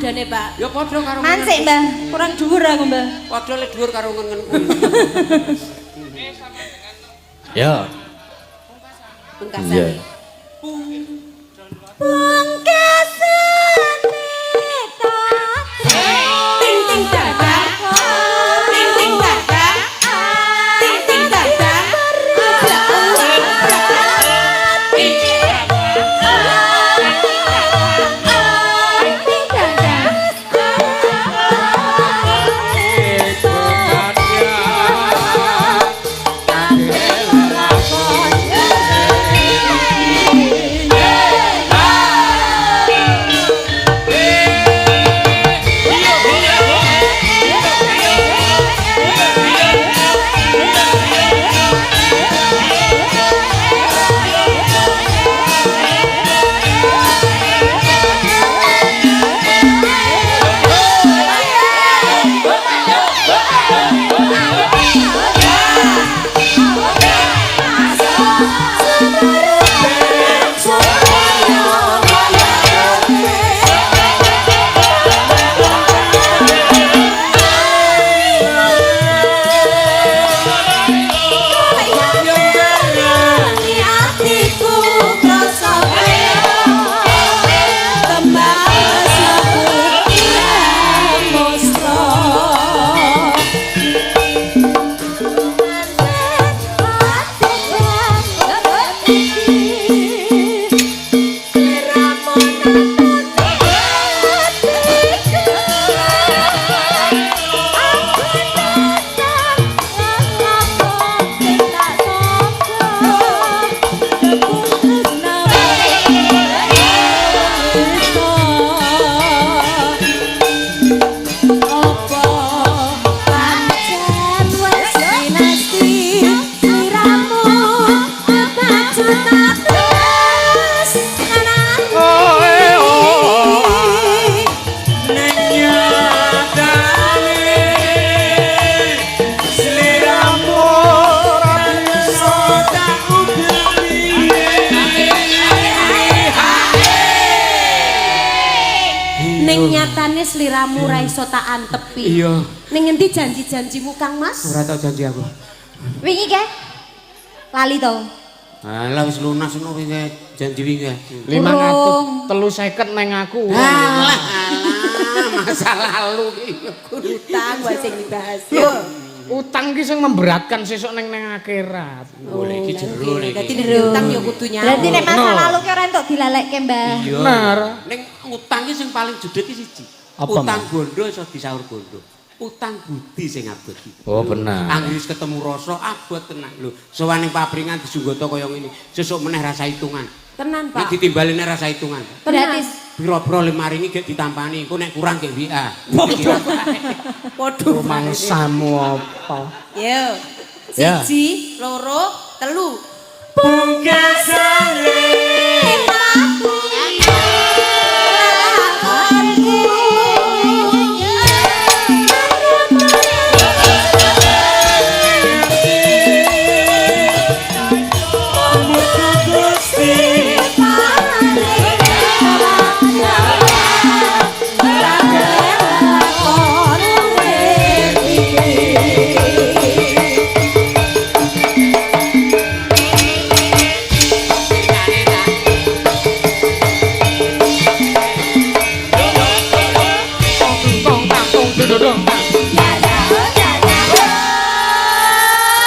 nadane, Pak? Ya padha karo Mansik, Mbah. Kurang dhuwur aku, Mbah. padha le dhuwur karo ngen-ngen kuwi. Ya. Pungkasan. Iya. Ting ting dada. Ting ting dada. Ting ting dada. Ning nyatane sliramu ra iso tak antepi. Iya. Ning endi janji-janjimu Kang Mas? Ora tau janji aku. Wingi ke? Lali to. Alah wis lunas ngono wingi janji wingi. 550 neng aku. Alah, masa lalu ki Utang wae sing dibahas. Utang ki sing memberatkan sesuk neng akhirat. Boleh iki jero nek. Dadi nek utang ya kudu nyaur. Berarti nek masa lalu ki ora entuk dilalekke, Mbah. Bener. Ning utang ki sing paling jedhet ki siji. Apa, Utang bondo iso disaur bondo. Utang budi sing abot iki. Oh bener. Anggere wis ketemu rasa abot tenan lho. Sowan ning papringan disunggata kaya ngene. Sesuk meneh rasa hitungan. Tenan, Nek Pak. ditimbaline rasa hitungan. Berarti Piro-piro lemari ini gek ditampani, engko nek kurang gek WA. Podo. Mangsamu apa? Yo. Ya. Siji, loro, telu.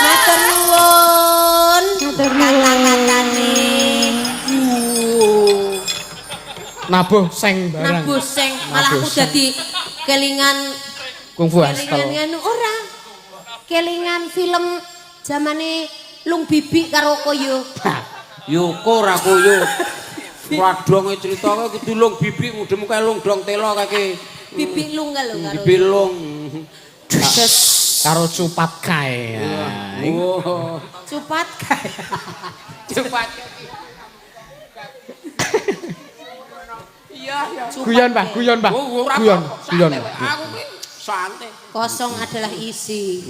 Matur nuwun. Kata-katane. Nabuh seng barang. Nabuh sing malah aku dadi kelingan Kungfu Hustle. kelingan ora. Kelingan film zamane Lung Bibi karo Koyo. Yoko ra koyo. Radonge critane kudu lung bibi mudhemu kaya lung dong telo kake. Bibi Lung lho karo. Bibi lung. Karo cupat kae. Oh, Cupat kae. cepat. Iya, iya. Guyon, Mbah, guyon, Mbah. Oh, ora Guyon, apa-apa. guyon. Santai. Aku ki santai. Kosong adalah isi.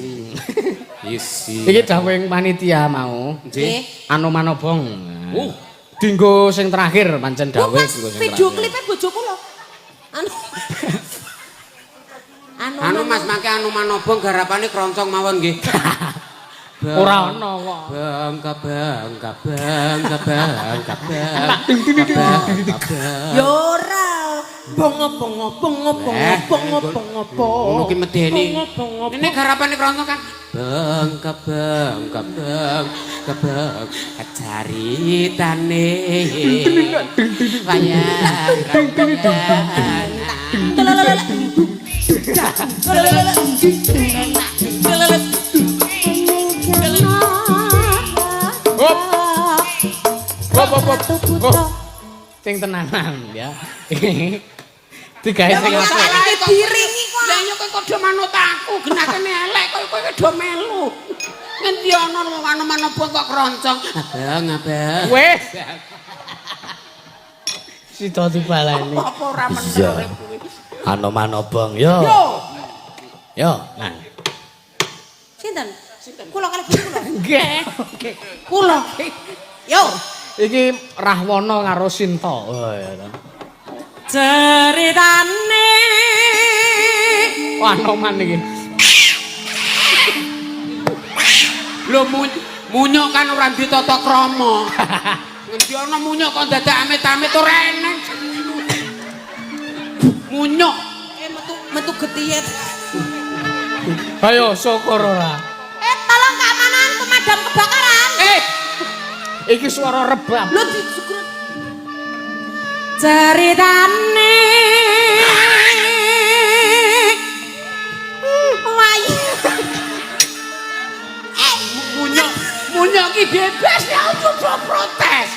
Isi. Iki dawuh panitia mau. Nggih. Anu manobong. Oh. Dinggo sing terakhir pancen Oh, dawuh Mas, dinggo sing video terakhir. klipnya bojoku lho. Anu Mas mangke anu manobong garapane kroncong mawon nggih. Ora ana kok. Bang. Ya ora. Bongo. Ngono ki medeni. Ini garapane kroncong kan. Bang. Caritane. Sing tenanan ya. Digawe sing apik. Soalnya diringi kok. Lah yo kowe padha manut aku, genakane elek kowe do melu. Ngendi ana manuk-manuk kok kroncong. Abang. Wes. Sida dibaleni. Apa ora meneng kuwi. Anu manobong yo. Yo, nah. Sinten? Kula kali kula. Nggih. Kula. Yo. Iki Rahwana karo Sinta. Oh ya to. Ceritane Wah, noman iki. Lho munyuk kan ora ditata krama. Ngendi ana munyuk kok dadak amit-amit ora eneng. Munyuk metu getiyet. Ayo syukur ora. Tolong keamanan pemadam kebakaran. Iki suara rebab. Lho disukur. Ceritane munyuk ki bebas ya coba protes.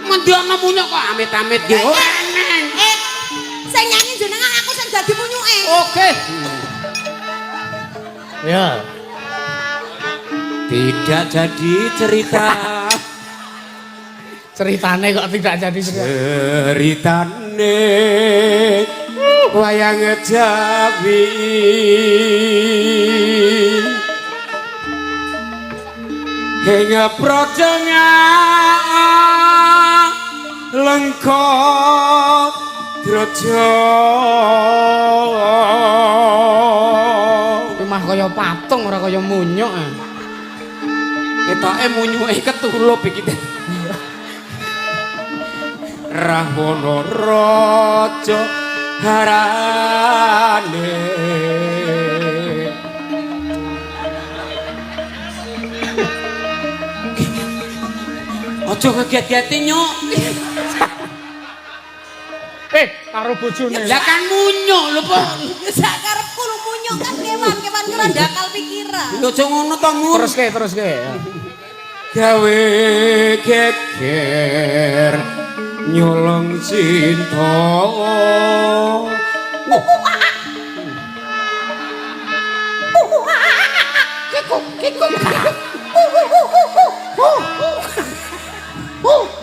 Ngendi ana munyuk kok amit-amit nggih ora eneng. Sing nyanyi jenengan aku sing dadi munyuke. Oke. Ya. Tidak jadi cerita. Ceritane kok tidak jadi cerita. Ceritane wayang Jawi. Hingga projonga lengkap raja Kuwi mah kaya patung ora kaya munyuk. ketoke munyuke ketulup iki. Rahwana raja harane aja ngeget-geti nyuk. Karo bojone. Lah kan munyuk lho, Po. Sak karepku lu munyuk kan kewan ora dakal pikiran. Lho aja ngono to, Mur. Teruske. Gawe geger nyolong cinta.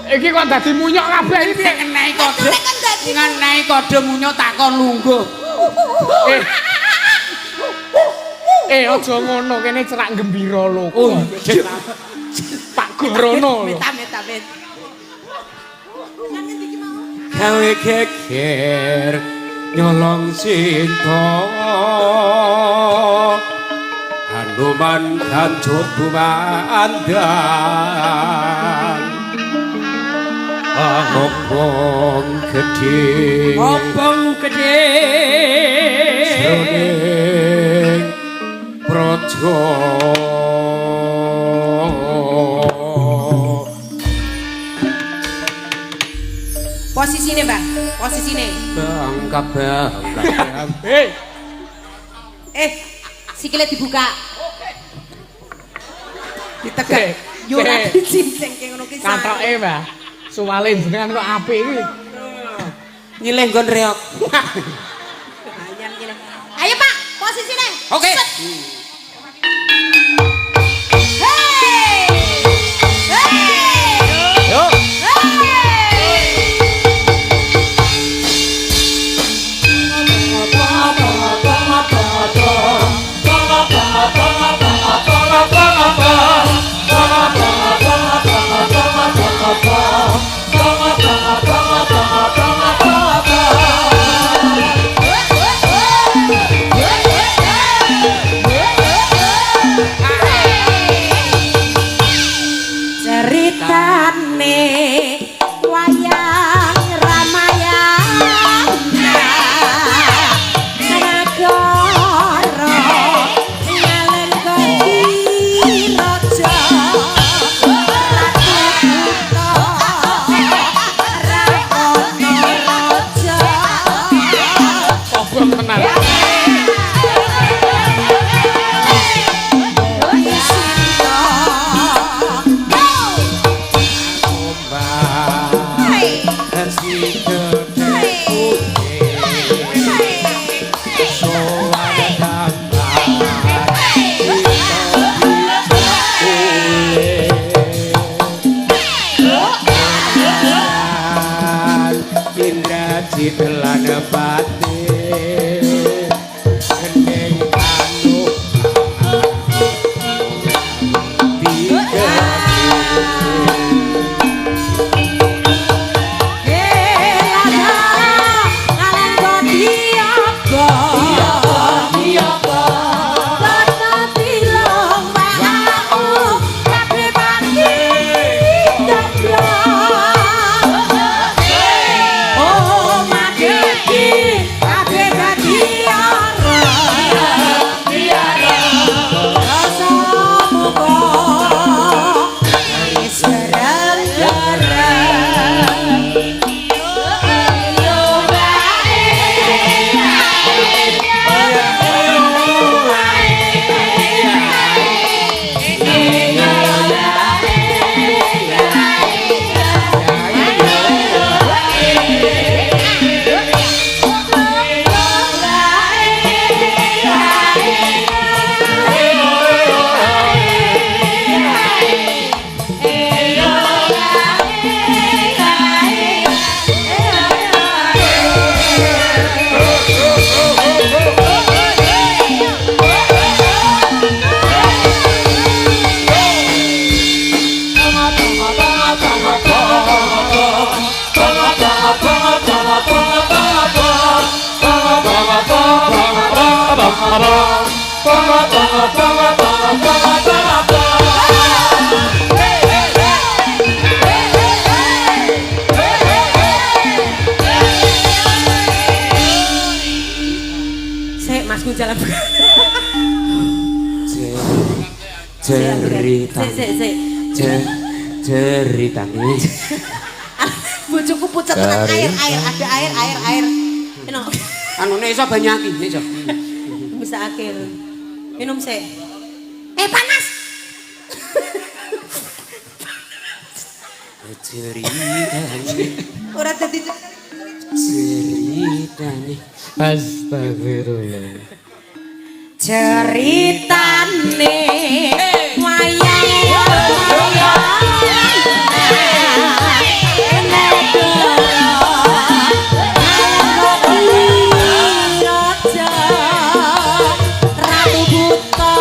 Iki kok dadi munyuk kabeh iki piye? Ngenehi kode munyuk takon lungguh. Aja ngono kene cerak gembira lho. Pak Gorono lho. Amit. Gawe geger nyolong cinta. Hanuman kancut bumandan. Obong gede Sroning praja Posisine, Bang. Posisine. bangkap. Sikile dibuka. Ditegak. Yo ora dicinceng ke ngono ki. Katoke, Mbah. Suwale jenengan kok apik iki. Nyileh nggon reok. Ayo, Pak, posisine. Oke. Yo. Ceritane wayang Ramayana Nagara nyalenggoni raja Rahwana raja Kobong tenan. Indra Citlan Batin Sik Masku jalan. Ceritane. Sik. Ceritane. Bojoku pucet tenan air, ada air. Eno. Anune iso banyu aki, iso. Bisa akil. Minum sik. Panas. Ceritane. Ora dadi Ceritane. Astagfirullah. ceritane wayang Ratu Buta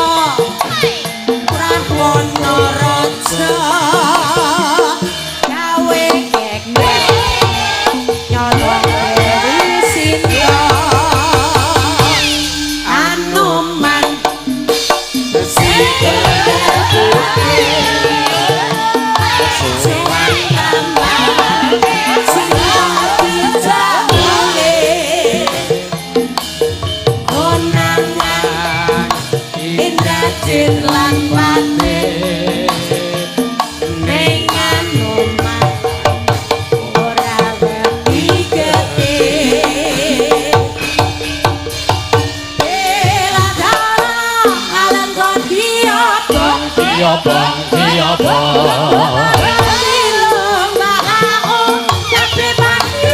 Prabono Raja gawe gekne nyolong Dewi Sinta Anoman lan pate ning Anoman ora wedi gede bela dalang alam kon diapa Ilung bakau tapi pati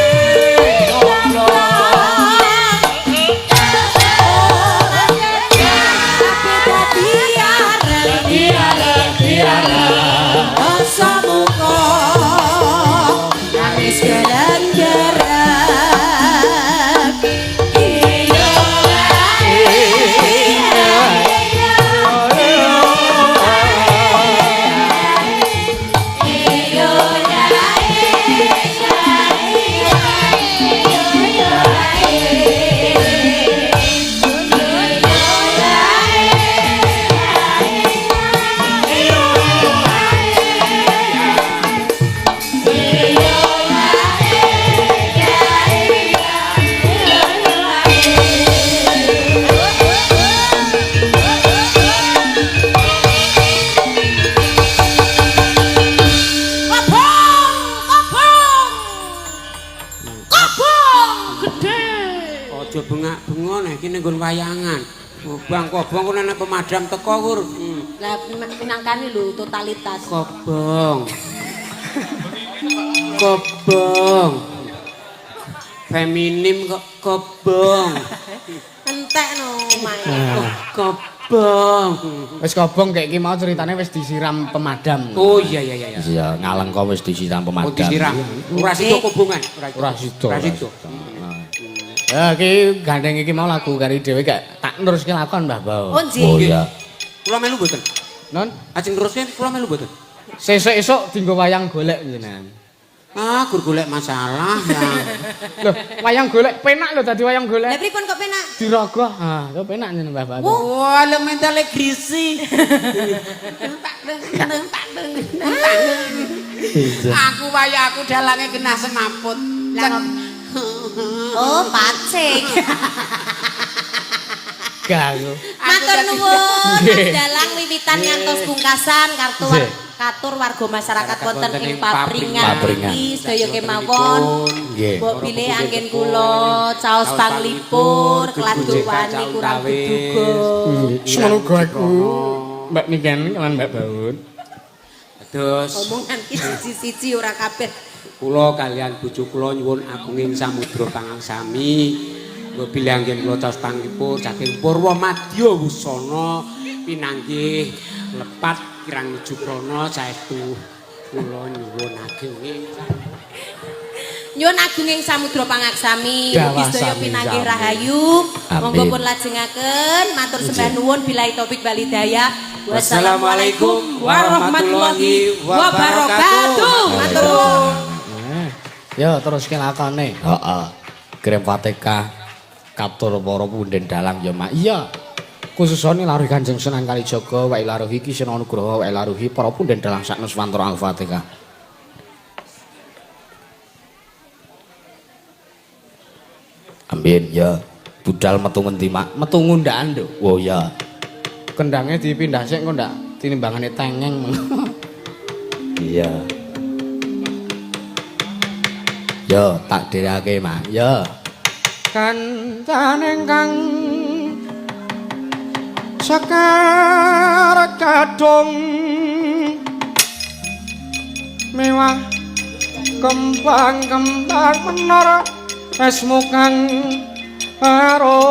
Dosa muka nangis gerang-gerang Aja bengak-bengok nek iki nggon wayangan. Bang kobong ku nek pemadam teko kur. Lah pinangkane lho totalitas. Kobong. Kobong. Feminim kok kobong. Entek no mae. Kobong. Wis kobong kayak iki mau ceritane wis disiram pemadam. Oh iya. Iya, Ngalengka wis disiram pemadam. Oh disiram. Ora sida kobongan. Ora sida. Ora sida. Ya iki gandeng iki mau lagu kari dhewe gak tak neruske lakon Mbah Bao. Oh nggih. Oh iya. Kula melu mboten. Non, Ajeng teruske kula melu mboten. sesuk-esuk dienggo wayang golek jenengan. Ah, gur golek masalah ya. Loh, wayang golek penak lho dadi wayang Lah golek. pripun kok penak? Dirogoh. Ah, kok penak jeneng Mbah Bao. Wah, le mentale grisi. Aku wayahku dalange kena semaput. Oh, pacing. Gago. Matur nuwun Mas Dalang wiwitan ngantos pungkasan katur warga masyarakat wonten ing Papringan iki sedaya kemawon. Mbok bilih anggen kula caos panglipur kelanduwani kurang diduga. Semono aku Mbak Niken lan Mbak Baun. Terus Omongan ki siji-siji ora kabeh. kula kalian bojo kula nyuwun agunging samudra pangangsami. Mbok bilih anggen kula caos panglipur saking Purwa Madya Wusana pinanggih lepat kirang nuju prana saestu kula nyuwun agunging Nyuwun agunging samudra pangaksami Dawah mugi sedaya sami pinanggih sami. rahayu. Monggo pun lajengaken matur sembah nuwun billahi taufik wal hidayah. Wassalamualaikum warahmatullahi wabarakatuh. Matur nuwun. Ya teruske lakone. Heeh. Kirim Fatihah katur para punden dalang ya Mak. Iya. khususane laruhi Kanjeng Sunan Kalijaga wa ilaruhi Ki Sena Nugraha wa ilaruhi para punden dalang sak Nuswantara Al-Fatihah. Amin ya. Budal metu ngendi mak? Metu ngundakan lho. Oh ya. Kendangnya dipindah sik kok ndak tinimbangane tengeng. Iya. Yo tak dherake mak. Yo. Kancane kang Sekar kadung mewah kembang-kembang menara esmu kang arum